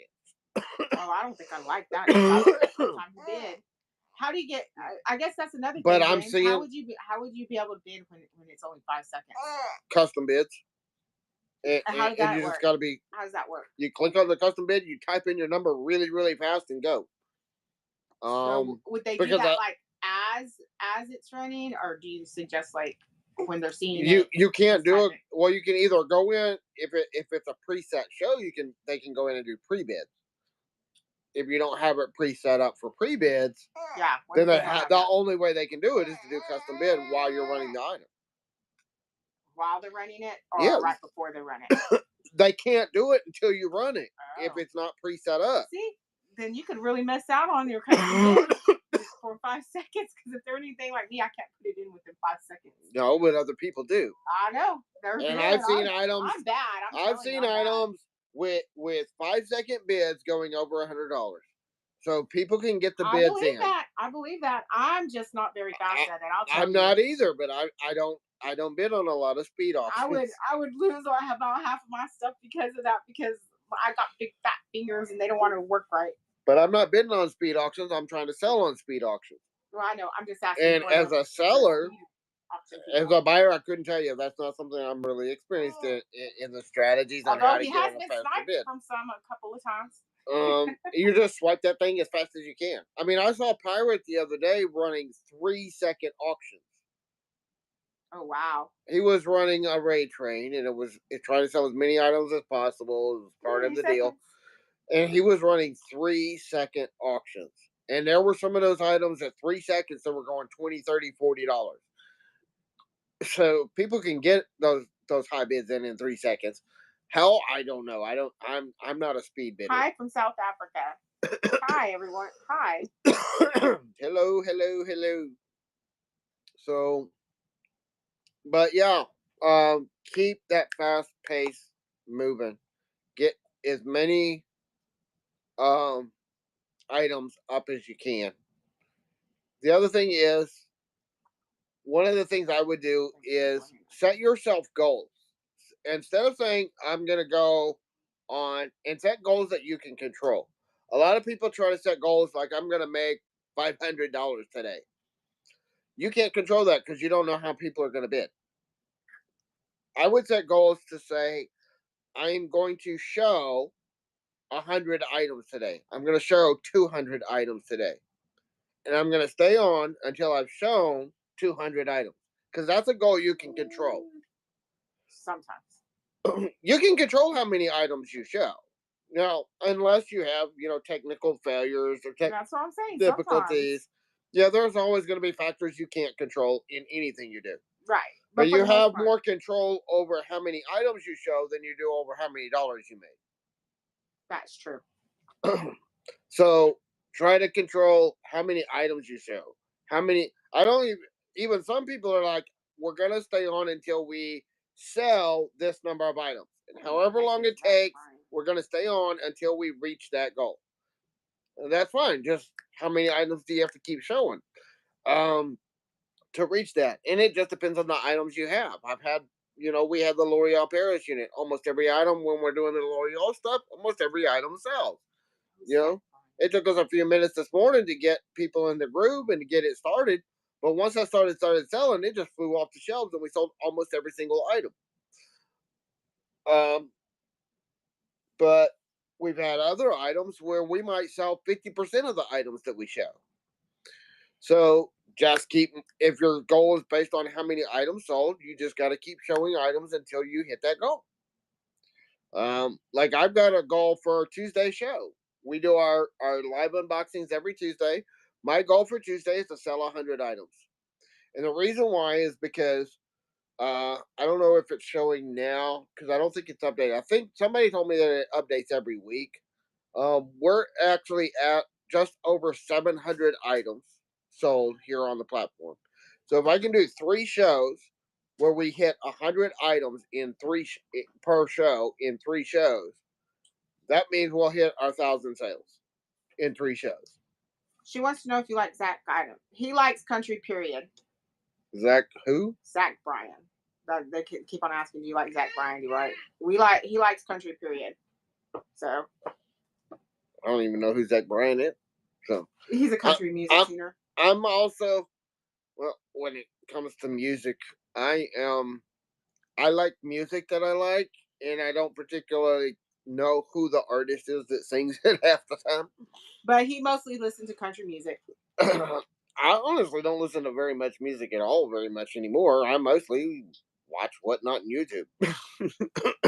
Oh, I don't think I like that. I like the time to bid. How do you get? I guess that's another thing. But I'm James. seeing How would you be able to bid when it's only 5 seconds? custom bids. And how does that you work? just got to be. How does that work? You click on the custom bid, you type in your number really, really fast, and go. So would they do because that like as it's running, or do you suggest like when they're seeing you it? you can't just do type it. Well, you can either go in if it's a preset show, they can go in and do pre bids. If you don't have it preset up for pre bids, Yeah. then the only way they can do it is to do custom bid while you're running the item. While they're running it, or Yeah. right before they're running it? They can't do it until you run it if it's not preset up. See, then you could really miss out on your custom bid for 5 seconds, because if they're anything like me, I can't put it in within 5 seconds. No, but other people do. I know. And I've seen items. I'm bad. I've seen items with 5-second bids going over $100. So people can get the bids in. I believe that. I'm just not very fast at it. I'm not either, but I don't bid on a lot of speed auctions. I would lose about half of my stuff because of that, because I got big fat fingers and they don't want to work right. But I'm not bidding on speed auctions. I'm trying to sell on speed auctions. Well, I know. I'm just asking. And as a seller, as a buyer, I couldn't tell you. That's not something I'm really experienced in the strategies on how to get on a faster bid. From some a couple of times. You just swipe that thing as fast as you can. I mean, I saw Pirate the other day running 3-second auctions. Oh wow! He was running a raid train, and it trying to sell as many items as possible. It was part of the deal. And he was running 3-second auctions. And there were some of those items at 3 seconds that were going $20, $30, $40. So people can get those high bids in 3 seconds. Hell, I don't know. I'm not a speed bidder. Hi from South Africa. Hi everyone. Hi. Hello. So, but yeah, keep that fast pace moving. Get as many items up as you can. The other thing is, one of the things I would do is set yourself goals. Instead of saying, I'm going to go on, and set goals that you can control. A lot of people try to set goals like, I'm going to make $500 today. You can't control that because you don't know how people are going to bid. I would set goals to say, I'm going to show 100 items today. I'm going to show 200 items today. And I'm going to stay on until I've shown 200 items. Because that's a goal you can control. Sometimes. You can control how many items you show. Now, unless you have, technical failures or that's what I'm saying. difficulties. Sometimes. Yeah, there's always going to be factors you can't control in anything you do. Right. But you have more control over how many items you show than you do over how many dollars you make. That's true. So try to control how many items you show. How many? I don't even some people are like, we're going to stay on until we sell this number of items. And however long it takes, we're going to stay on until we reach that goal. And that's fine. Just how many items do you have to keep showing to reach that? And it just depends on the items you have. I've had, we have the L'Oreal Paris unit. Almost every item, when we're doing the L'Oreal stuff, almost every item sells. It took us a few minutes this morning to get people in the groove and to get it started. But once I started selling, it just flew off the shelves and we sold almost every single item. But we've had other items where we might sell 50% of the items that we show. So just if your goal is based on how many items sold, you just got to keep showing items until you hit that goal. Like I've got a goal for Tuesday show. We do our live unboxings every Tuesday. My goal for Tuesday is to sell 100 items. And the reason why is because I don't know if it's showing now because I don't think it's updated. I think somebody told me that it updates every week. We're actually at just over 700 items sold here on the platform. So if I can do 3 shows where we hit 100 items in per show in 3 shows, that means we'll hit our 1,000 sales in 3 shows. She wants to know if you like Zach Bryan. He likes country, period. Zach who? Zach Bryan. They keep on asking, do you like Zach Bryan? Do you like? He likes country, period. So I don't even know who Zach Bryan is. So he's a country music singer. I'm also, well, when it comes to music, I like music that I like, and I don't particularly know who the artist is that sings it half the time. But he mostly listens to country music. I honestly don't listen to very much music at all very much anymore. I mostly watch Whatnot on YouTube.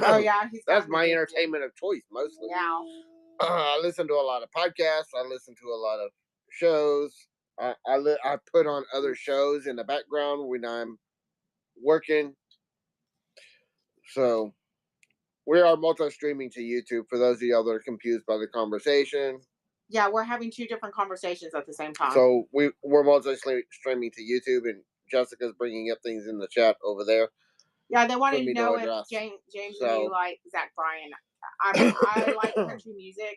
Oh yeah, that's my entertainment of choice mostly. Yeah. I listen to a lot of podcasts. I listen to a lot of shows. I put on other shows in the background when I'm working. So we are multi-streaming to YouTube for those of y'all that are confused by the conversation. Yeah, we're having 2 different conversations at the same time. So we're multi-streaming to YouTube, and Jessica's bringing up things in the chat over there. Yeah, they wanted to know if James and you like Zach Bryan. I like country music.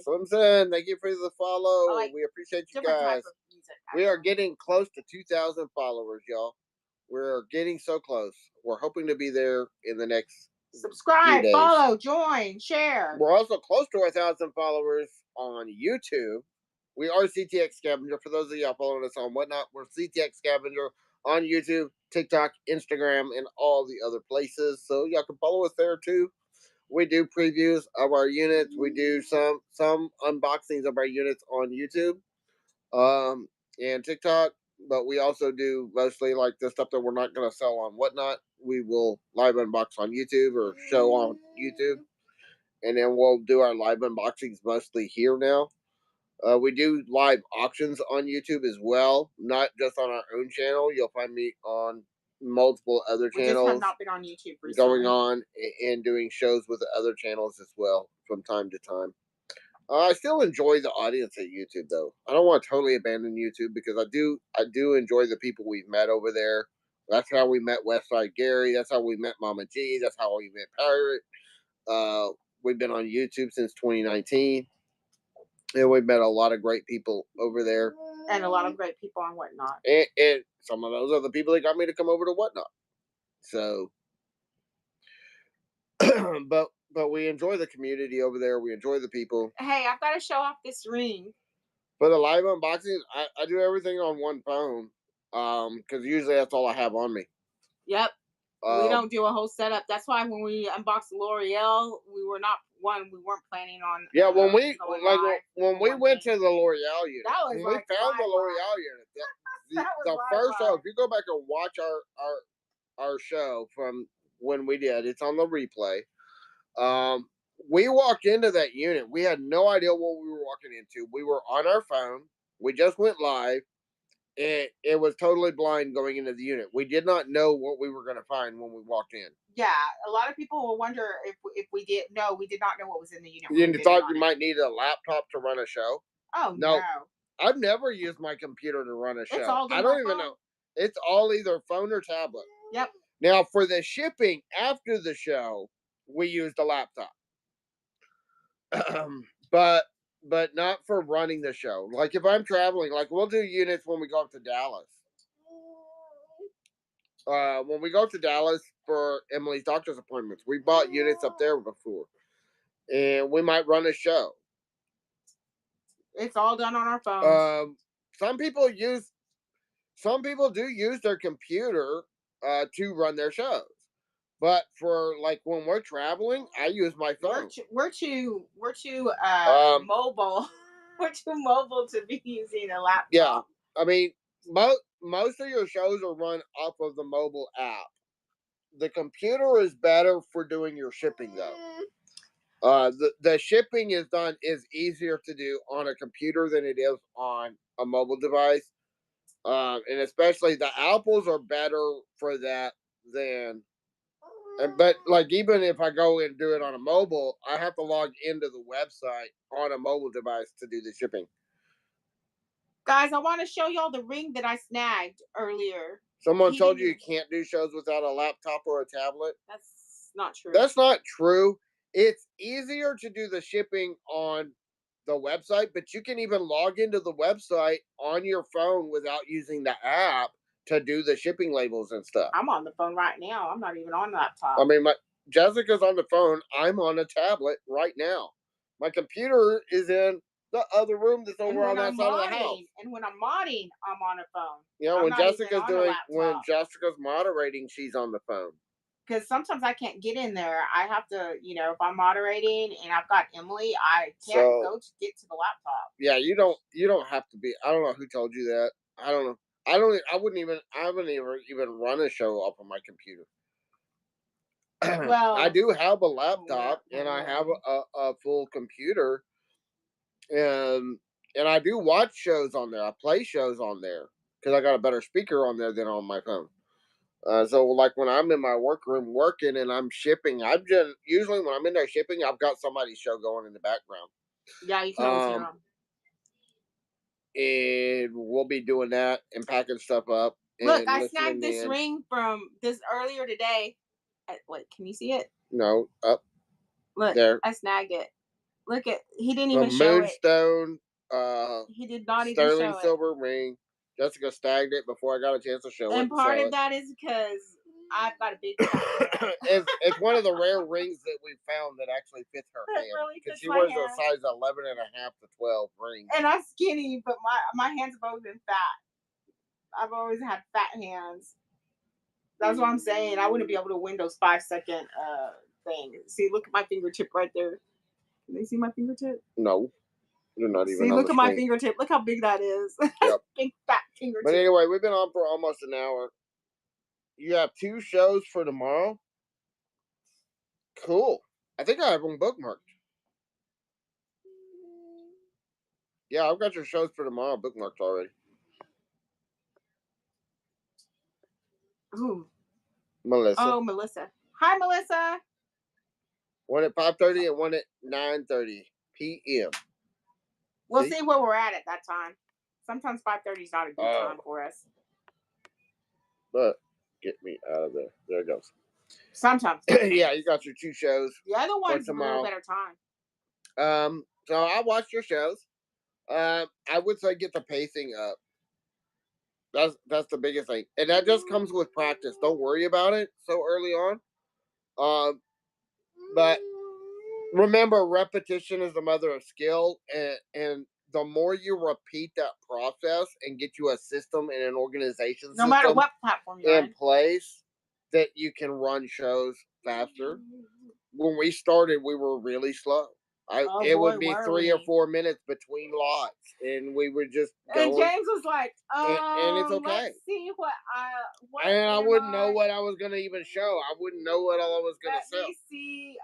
So I'm saying, thank you for the follow. Like we appreciate you guys. Music, we are getting close to 2,000 followers, y'all. We're getting so close. We're hoping to be there in the next subscribe, follow, join, share. We're also close to 1,000 followers on YouTube. We are CTX Scavenger. For those of y'all following us on Whatnot, we're CTX Scavenger on YouTube, TikTok, Instagram, and all the other places. So y'all can follow us there too. We do previews of our units. We do some unboxings of our units on YouTube and TikTok. But we also do mostly like the stuff that we're not going to sell on Whatnot. We will live unbox on YouTube or show on YouTube. And then we'll do our live unboxings mostly here now. We do live auctions on YouTube as well, not just on our own channel. You'll find me on multiple other channels. We just have not been on YouTube recently. Going on and doing shows with the other channels as well from time to time. I still enjoy the audience at YouTube, though. I don't want to totally abandon YouTube because I do enjoy the people we've met over there. That's how we met Westside Gary. That's how we met Mama G. That's how we met Pirate. We've been on YouTube since 2019. And we've met a lot of great people over there. And a lot of great people on Whatnot. And some of those are the people that got me to come over to Whatnot. So, but we enjoy the community over there. We enjoy the people. Hey, I've got to show off this ring. For the live unboxing, I do everything on one phone. Because usually that's all I have on me. Yep. We don't do a whole setup. That's why when we unboxed L'Oreal, we weren't planning on. Yeah, when we went to the L'Oreal unit, when we found the L'Oreal unit, the first show. If you go back and watch our show from when we did, it's on the replay. We walked into that unit. We had no idea what we were walking into. We were on our phone. We just went live. It was totally blind going into the unit. We did not know what we were going to find when we walked in. Yeah, a lot of people will wonder if we did. No, we did not know what was in the unit. You thought you might need a laptop to run a show? Oh no! I've never used my computer to run a show. It's all I don't even know. It's all either phone or tablet. Yep. Now for the shipping after the show, we used a laptop. But not for running the show. Like if I'm traveling, like we'll do units when we go up to Dallas. When we go to Dallas for Emily's doctor's appointments, we bought units up there before, and we might run a show. It's all done on our phones. Some people do use their computer to run their shows. But for like when we're traveling, I use my phone. We're too mobile. We're too mobile to be using a laptop. Yeah, I mean, most of your shows are run off of the mobile app. The computer is better for doing your shipping, though. The shipping is easier to do on a computer than it is on a mobile device, and especially the apples are better for that than. But like even if I go and do it on a mobile, I have to log into the website on a mobile device to do the shipping. Guys, I want to show y'all the ring that I snagged earlier. Someone told you can't do shows without a laptop or a tablet? That's not true. That's not true. It's easier to do the shipping on the website, but you can even log into the website on your phone without using the app to do the shipping labels and stuff. I'm on the phone right now. I'm not even on the laptop. I mean, Jessica's on the phone. I'm on a tablet right now. My computer is in the other room that's over on that side of the house. And when I'm modding, I'm on a phone. Yeah, when Jessica's moderating, she's on the phone. Because sometimes I can't get in there. I have to, if I'm moderating and I've got Emily, I can't go to get to the laptop. Yeah, you don't have to be. I don't know who told you that. I don't know. I wouldn't even run a show off of my computer. Well, I do have a laptop and I have a full computer, and I do watch shows on there. I play shows on there because I got a better speaker on there than on my phone. So like when I'm in my workroom working and I'm shipping, usually when I'm in there shipping, I've got somebody's show going in the background. Yeah, you can always hear them. And we'll be doing that and packing stuff up. Look, I snagged this ring from this earlier today. Wait, can you see it? No, up. Look, there. I snagged it. Look at, he didn't even show it. Moonstone. He did not even show it. Sterling silver ring. Jessica snagged it before I got a chance to show it. And part of that is because I've got a big it's one of the rare rings that we found that actually fits her hand. Really because she wears a size 11 and a half to 12 ring. And I'm skinny, but my hands have always been fat. I've always had fat hands. That's what I'm saying. I wouldn't be able to win those 5-second thing. See, look at my fingertip right there. Can they see my fingertip? No. You're not even. See, look at my fingertip. Look how big that is. Yep. Big fat fingertip. But anyway, we've been on for almost an hour. You have 2 shows for tomorrow? Cool. I think I have them bookmarked. Yeah, I've got your shows for tomorrow bookmarked already. Ooh. Melissa. Oh, Melissa. Hi, Melissa. One at 5:30 and one at 9:30 p.m. We'll see where we're at that time. Sometimes 5:30 is not a good time for us. But get me out of there. There it goes. Sometimes. Yeah, you got your 2 shows. The other one's a little better time. So I watched your shows. I would say get the pacing up. That's the biggest thing, and that just comes with practice. Don't worry about it so early on. But remember, repetition is the mother of skill, and the more you repeat that process and get you a system and an organization, no matter what platform you're in place, that you can run shows faster. When we started, we were really slow. It would be 3 or 4 minutes between lots, and we would just go. And James was like, and it's okay. Let's see what I wouldn't know what I was going to even show. I wouldn't know what all I was going to sell. Let me see.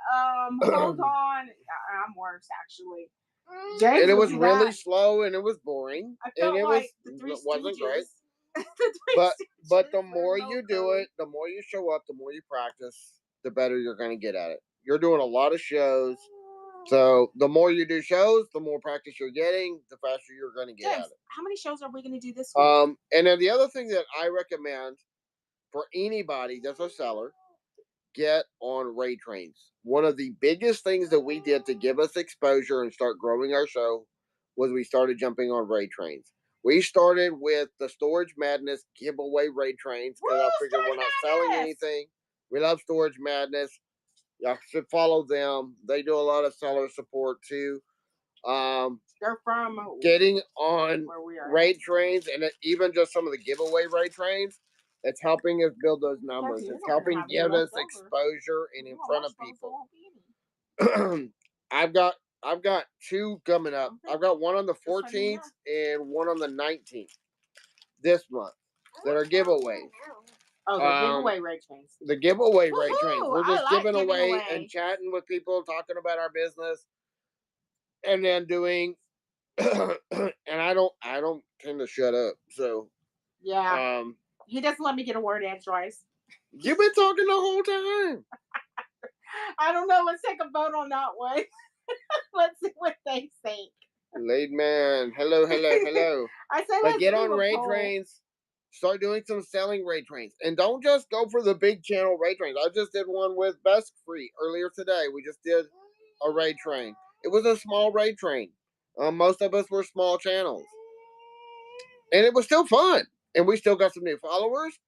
Hold on. I'm worse, actually. James and it was really slow, and it was boring, and it wasn't great. But the more you do it, the more you show up, the more you practice, the better you're going to get at it. You're doing a lot of shows. So the more you do shows, the more practice you're getting, the faster you're going to get at it. How many shows are we going to do this week? And then the other thing that I recommend for anybody that's a seller, get on raid trains. One of the biggest things that we did to give us exposure and start growing our show was we started jumping on raid trains. We started with the Storage Madness giveaway raid trains because I figured we're not selling anything. We love Storage Madness. Y'all should follow them. They do a lot of seller support too. They're from getting on raid trains, and even just some of the giveaway raid trains. It's helping us build those numbers. It's helping give us exposure and in front of people. I've got 2 coming up. I've got one on the 14th and one on the 19th this month that are giveaways. Oh, the giveaway raid trains. The giveaway raid trains. We're just giving away and chatting with people, talking about our business, and then doing. And I don't tend to shut up. So yeah, he doesn't let me get a word edgewise. You've been talking the whole time. I don't know. Let's take a vote on that one. Let's see what they think. Lead man. Hello, hello, hello. I say But let's get do on a raid poll. trains. Start doing some selling raid trains. And don't just go for the big channel raid trains. I just did one with Best Free earlier today. We just did a raid train. It was a small raid train. Most of us were small channels. And it was still fun. And we still got some new followers.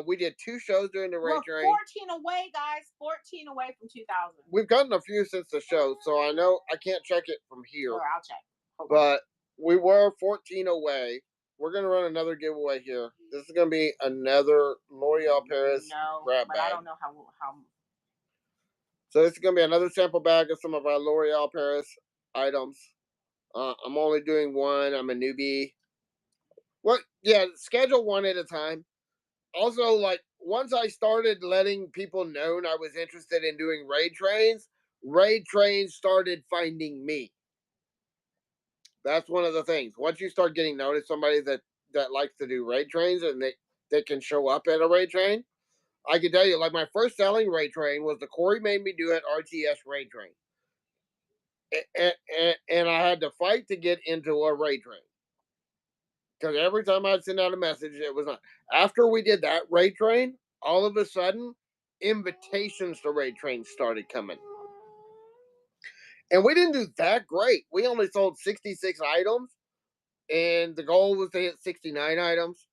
We did 2 shows during the raid We're train. 14 away, guys. 14 away from 2,000. We've gotten a few since the show, so I know I can't check it from here. Or I'll check. Hold on. But we were 14 away. We're going to run another giveaway here. This is going to be another L'Oreal Paris grab but bag. I don't know how. So this is going to be another sample bag of some of our L'Oreal Paris items. I'm only doing one. I'm a newbie. What? Yeah, schedule one at a time. Also, like, once I started letting people know I was interested in doing raid trains started finding me. That's one of the things. Once you start getting noticed, somebody that likes to do raid trains and they can show up at a raid train. I can tell you, like, my first selling raid train was the Corey made me do it RTS raid train, and I had to fight to get into a raid train because every time I'd send out a message, it was not. After we did that raid train, all of a sudden, invitations to raid trains started coming. And we didn't do that great. We only sold 66 items, and the goal was to hit 69 items.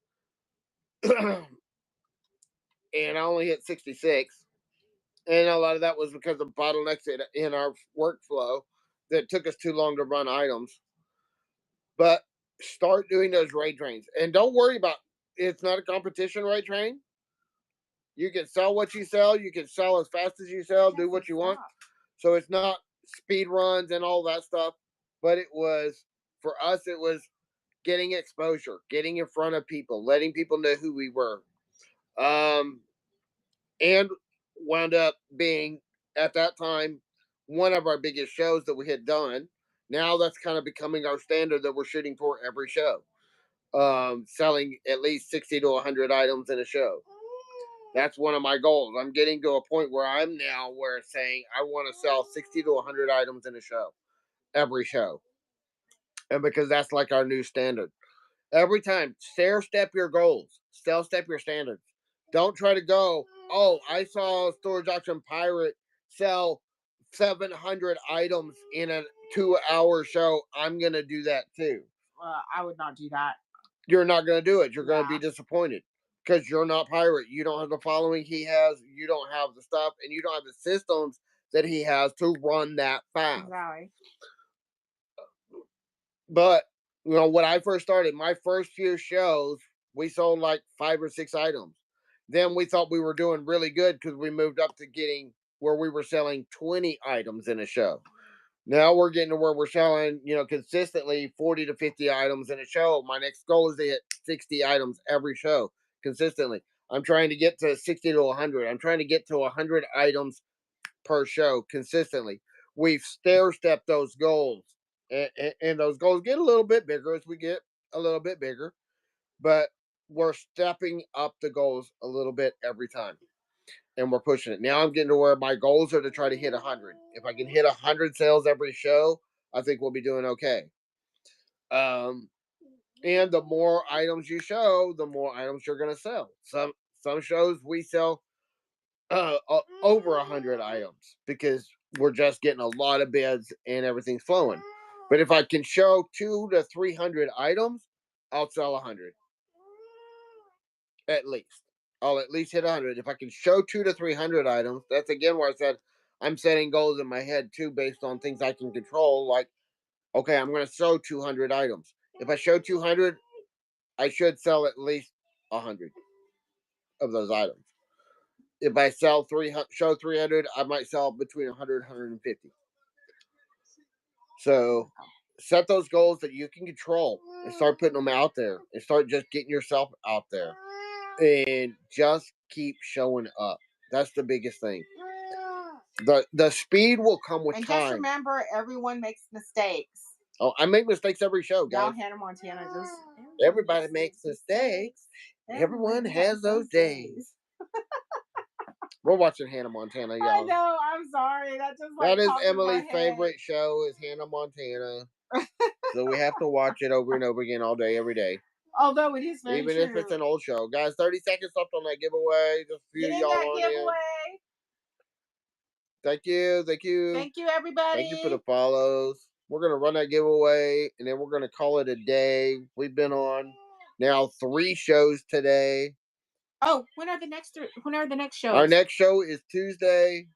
And I only hit 66. And a lot of that was because of bottlenecks in our workflow that took us too long to run items. But start doing those raid trains. And don't worry about it's not a competition raid train. You can sell what you sell. You can sell as fast as you sell, do what you want. So it's not speed runs and all that stuff. But it was, for us, it was getting exposure, getting in front of people, letting people know who we were. And wound up being, at that time, one of our biggest shows that we had done. Now that's kind of becoming our standard that we're shooting for every show. Selling at least 60 to 100 items in a show. That's one of my goals. I'm getting to a point where I'm now where saying I want to sell 60 to 100 items in a show, every show. And because that's like our new standard. Every time, stair step your goals, stair step your standards. Don't try to go, oh, I saw Storage Auction Pirate sell 700 items in a 2-hour show. I'm going to do that too. I would not do that. You're not going to do it. You're going to be disappointed because you're not Pirate. You don't have the following he has. You don't have the stuff, and you don't have the systems that he has to run that fast. Exactly. But when I first started, my first few shows, we sold like 5 or 6 items. Then we thought we were doing really good because we moved up to getting where we were selling 20 items in a show. Now we're getting to where we're selling, consistently 40 to 50 items in a show. My next goal is to hit 60 items every show consistently. I'm trying to get to 60 to 100. I'm trying to get to 100 items per show consistently. We've stair-stepped those goals. And those goals get a little bit bigger as we get a little bit bigger, but we're stepping up the goals a little bit every time, and we're pushing it. Now I'm getting to where my goals are to try to hit 100. If I can hit 100 sales every show, I think we'll be doing okay. And the more items you show, the more items you're going to sell. Some shows we sell over 100 items because we're just getting a lot of bids and everything's flowing. But if I can show 200 to 300 items, I'll sell 100 at least. I'll at least hit 100 if I can show 200 to 300 items. That's again where I said I'm setting goals in my head too, based on things I can control. Like, okay, I'm going to show 200 items. If I show 200, I should sell at least 100 of those items. If I sell 300, show 300, I might sell between 100 and 150. So set those goals that you can control and start putting them out there and start just getting yourself out there and just keep showing up. That's the biggest thing. The speed will come with and time. And just remember, everyone makes mistakes. Oh, I make mistakes every show, guys. Y'all, Hannah Montana just... Everybody makes mistakes. Everyone has those days. We're watching Hannah Montana, y'all. I know. I'm sorry. That just that is Emily's favorite show is Hannah Montana. So we have to watch it over and over again all day, every day. Although it is very Even true. if it's an old show. Guys, 30 seconds left on that giveaway. Just a few Get in y'all that on giveaway. in. Thank you. Thank you, everybody. Thank you for the follows. We're going to run that giveaway, and then we're going to call it a day. We've been on now 3 shows today. Oh, when are the next shows? Our next show is Tuesday.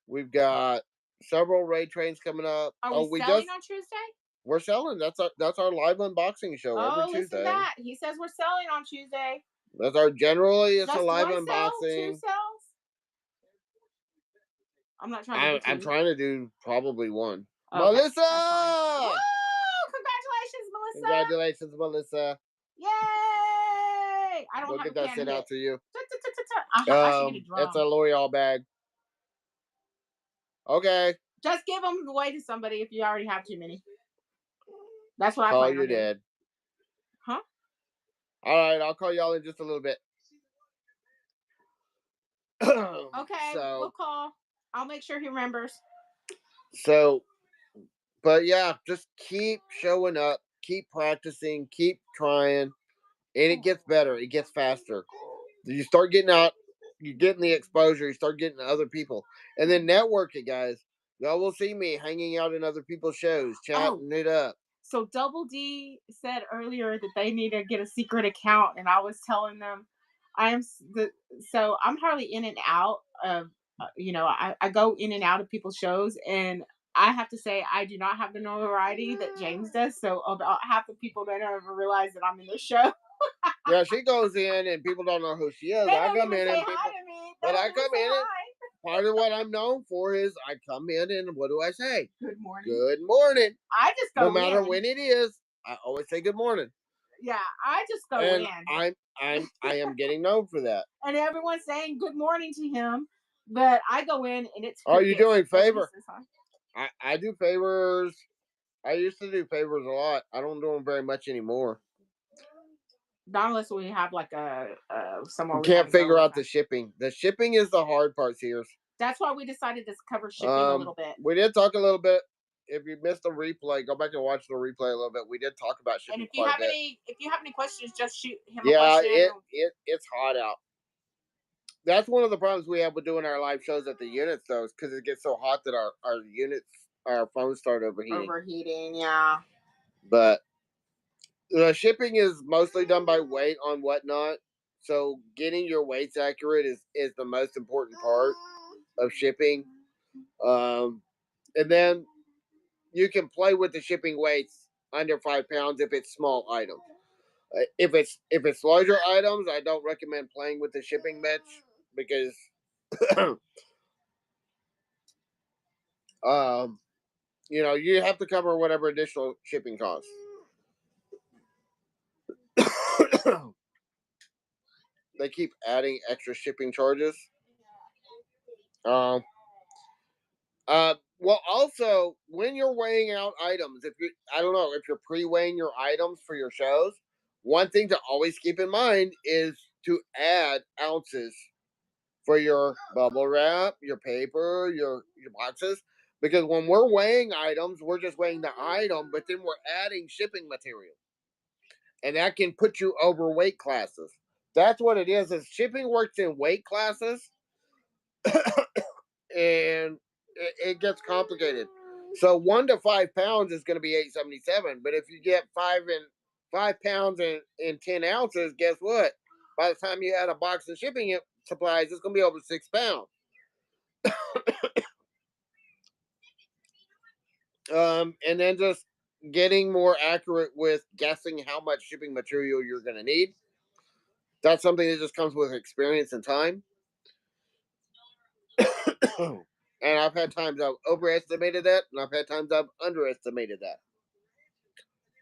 We've got several raid trains coming up. Are we selling on Tuesday? We're selling. That's our live unboxing show every Tuesday. Listen to that. He says we're selling on Tuesday. That's our generally. It's just a live one unboxing. Sell, 2 cells? I'm not trying to do 2. I'm trying to do probably 1. Okay, Melissa! Woo! Congratulations, Melissa. Yay! I don't Go have get a that can sent to out hit. to you. I should get a drum. That's a L'Oreal bag. Okay. Just give them away to somebody if you already have too many. That's what I call your dad. Huh? All right, I'll call y'all in just a little bit. Okay, we'll call. I'll make sure he remembers. So, but yeah, just keep showing up, keep practicing, keep trying, and it gets better. It gets faster. You start getting out, you getting the exposure, you start getting other people, and then network it, guys. Y'all will see me hanging out in other people's shows, chatting it up. So Double D said earlier that they need to get a secret account, and I was telling them I'm hardly in and out of I go in and out of people's shows, and I have to say I do not have the notoriety that James does. So about half the people don't ever realize that I'm in the show. Yeah, she goes in and people don't know who she is. I come in and I come in and part of what I'm known for is I come in and what do I say? Good morning. Good morning. I just go no matter when it is. I always say good morning. Yeah, I just go in. I am getting known for that. And everyone's saying good morning to him, but I go in and it's. Are you doing favor? I do favors. I used to do favors a lot. I don't do them very much anymore. Not unless we have like somewhere. We can't figure out the shipping. The shipping is the hard part, Sears. That's why we decided to cover shipping a little bit. We did talk a little bit. If you missed the replay, go back and watch the replay a little bit. We did talk about shipping. And if you have any questions, just shoot him a question. Yeah, it's hot out. That's one of the problems we have with doing our live shows at the units, though, is because it gets so hot that our units, our phones start overheating. Yeah. But the shipping is mostly done by weight on whatnot. So getting your weights accurate is the most important part of shipping. And then you can play with the shipping weights under 5 pounds if it's small items. If it's larger items, I don't recommend playing with the shipping much because you have to cover whatever additional shipping costs. They keep adding extra shipping charges. Well, also when you're weighing out items, if you're pre-weighing your items for your shows, one thing to always keep in mind is to add ounces for your bubble wrap, your paper, your boxes, because when we're weighing items, we're just weighing the item, but then we're adding shipping material, and that can put you over weight classes. That's what it is. Is shipping works in weight classes, and it gets complicated. So 1 to 5 pounds is going to be $8.77, but if you get 5 pounds and 10 ounces, guess what? By the time you add a box of shipping supplies, it's going to be over 6 pounds. And then just getting more accurate with guessing how much shipping material you're going to need. That's something that just comes with experience and time. And I've had times I've overestimated that, and I've had times I've underestimated that.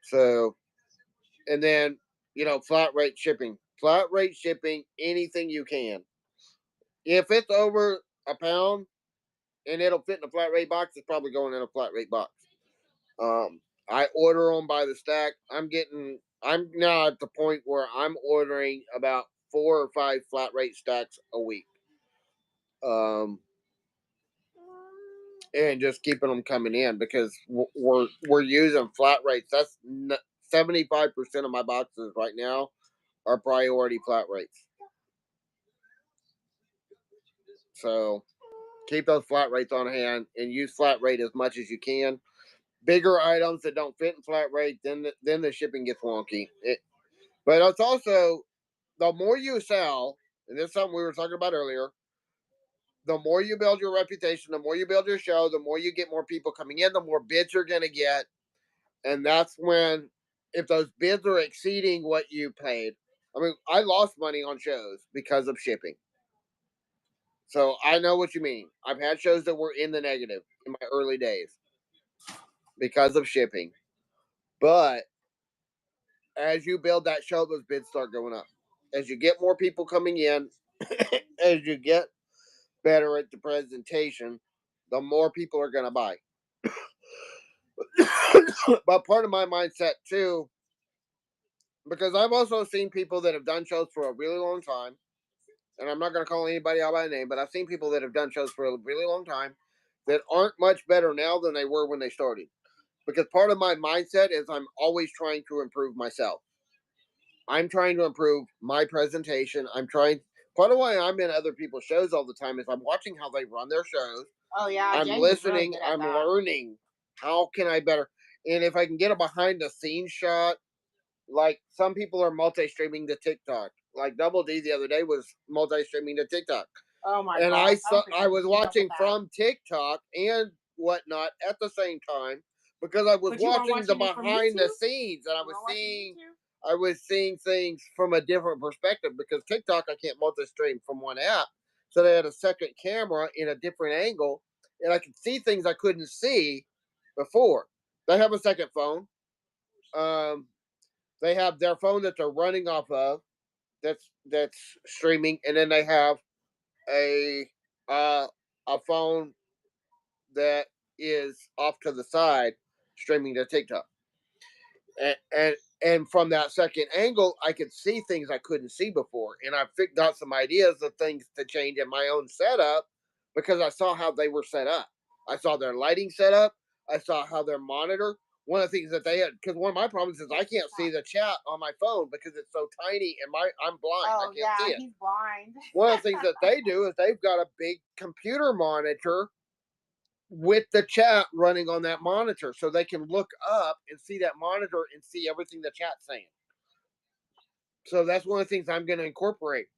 So, and then, flat rate shipping. Flat rate shipping, anything you can. If it's over a pound and it'll fit in a flat rate box, it's probably going in a flat rate box. I order them by the stack. I'm now at the point where I'm ordering about 4 or 5 flat rate stacks a week. and just keeping them coming in because we're using flat rates. That's 75% of my boxes right now are priority flat rates. So keep those flat rates on hand and use flat rate as much as you can. Bigger items that don't fit in flat rate, then the shipping gets wonky. But it's also the more you sell, and this is something we were talking about earlier. The more you build your reputation, the more you build your show, the more you get more people coming in, the more bids you're going to get. And that's when, if those bids are exceeding what you paid, I mean, I lost money on shows because of shipping. So I know what you mean. I've had shows that were in the negative in my early days because of shipping. But as you build that show, those bids start going up. As you get more people coming in, as you get better at the presentation, the more people are going to buy. But part of my mindset too, because I've also seen people that have done shows for a really long time, and I'm not going to call anybody out by name, but I've seen people that have done shows for a really long time that aren't much better now than they were when they started. Because part of my mindset is I'm always trying to improve myself. I'm trying to improve my presentation. Part of why I'm in other people's shows all the time is I'm watching how they run their shows. Oh yeah, I'm listening. Really I'm learning. How can I better? And if I can get a behind the scenes shot, like some people are multi-streaming to TikTok. Like Double D the other day was multi-streaming to TikTok. Oh my and god! I was watching from TikTok and whatnot at the same time because I was watching the behind the scenes, and I was seeing things from a different perspective because TikTok I can't multi-stream from one app, so they had a second camera in a different angle, and I could see things I couldn't see before. They have a second phone. They have their phone that they're running off of that's streaming, and then they have a uh, a phone that is off to the side streaming to TikTok. And from that second angle, I could see things I couldn't see before, and I figured out some ideas of things to change in my own setup because I saw how they were set up. I saw their lighting set up. I saw how their monitor. One of the things that they had, because one of my problems is I can't see the chat on my phone because it's so tiny and I'm blind. I can't see it. He's blind. One of the things that they do is they've got a big computer monitor with the chat running on that monitor so they can look up and see that monitor and see everything the chat's saying. So that's one of the things I'm going to incorporate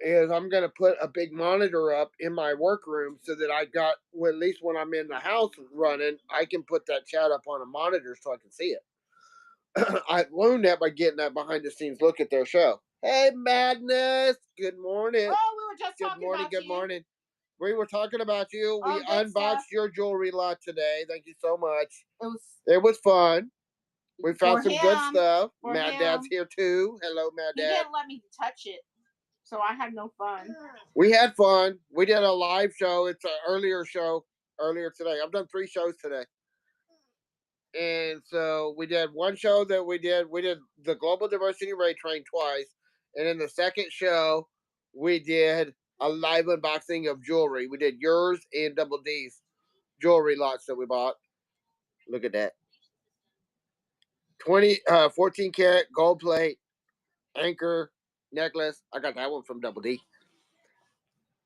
is I'm going to put a big monitor up in my workroom so that I got, well, at least when I'm in the house running, I can put that chat up on a monitor so I can see it. I learned that by getting that behind the scenes look at their show. Hey, Madness. Good morning. Oh, we were just talking about you. Good morning. We were talking about you. We unboxed your jewelry lot today. Thank you so much. It was fun. We found some good stuff. Mad Dad's here too. Hello, Mad Dad. He didn't let me touch it, so I had no fun. We had fun. We did a live show. It's an earlier show earlier today. I've done 3 shows today. And so we did one show that we did the Global Diversity Ray Train twice. And in the second show, we did a live unboxing of jewelry. We did yours and Double D's jewelry lots that we bought. Look at that. 14 karat gold plate anchor necklace. I got that one from Double D.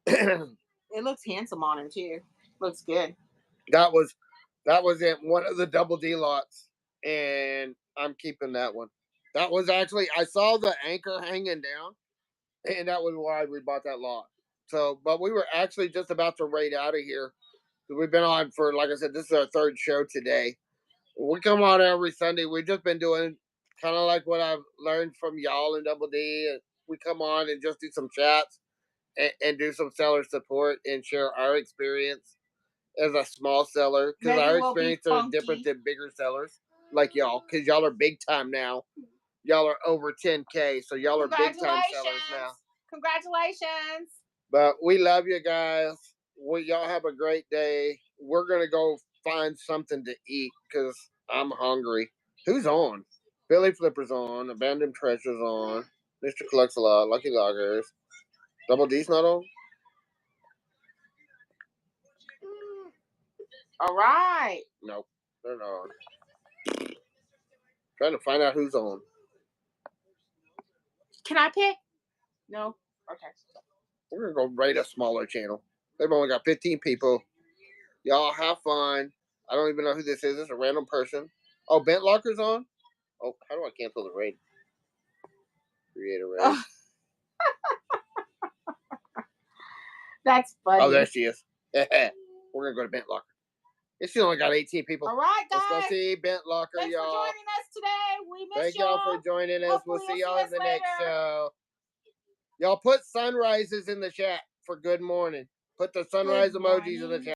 It looks handsome on him too. Looks good. That was in one of the Double D lots, and I'm keeping that one. That was actually, I saw the anchor hanging down, and that was why we bought that lot. So, but we were actually just about to raid out of here. We've been on for, like I said, this is our 3rd show today. We come on every Sunday. We've just been doing kind of like what I've learned from y'all and Double D. We come on and just do some chats and do some seller support and share our experience as a small seller, because our experience are different than bigger sellers like y'all, because y'all are big time now. Y'all are over 10K, so y'all are big time sellers now. Congratulations. But we love you guys. Y'all have a great day. We're gonna go find something to eat because I'm hungry. Who's on? Billy Flipper's on. Abandoned Treasure's on. Mr. Collects a Lot. Lucky Loggers. Double D's not on. All right. Nope, they're not on. Trying to find out who's on. Can I pick? No. Okay. We're gonna go rate a smaller channel. They've only got 15 people. Y'all have fun. I don't even know who this is. It's a random person. Oh, Bent Locker's on. Oh, how do I cancel the raid? Create a raid. That's funny. Oh, there she is. We're gonna go to Bent Locker. She only got 18 people. All right, guys. Let's go see Bent Locker, Thanks y'all. for joining us today. We miss Thank y'all. y'all for joining us. Hopefully We'll see y'all in the next show. Y'all put sunrises in the chat for good morning. Put the sunrise emojis in the chat.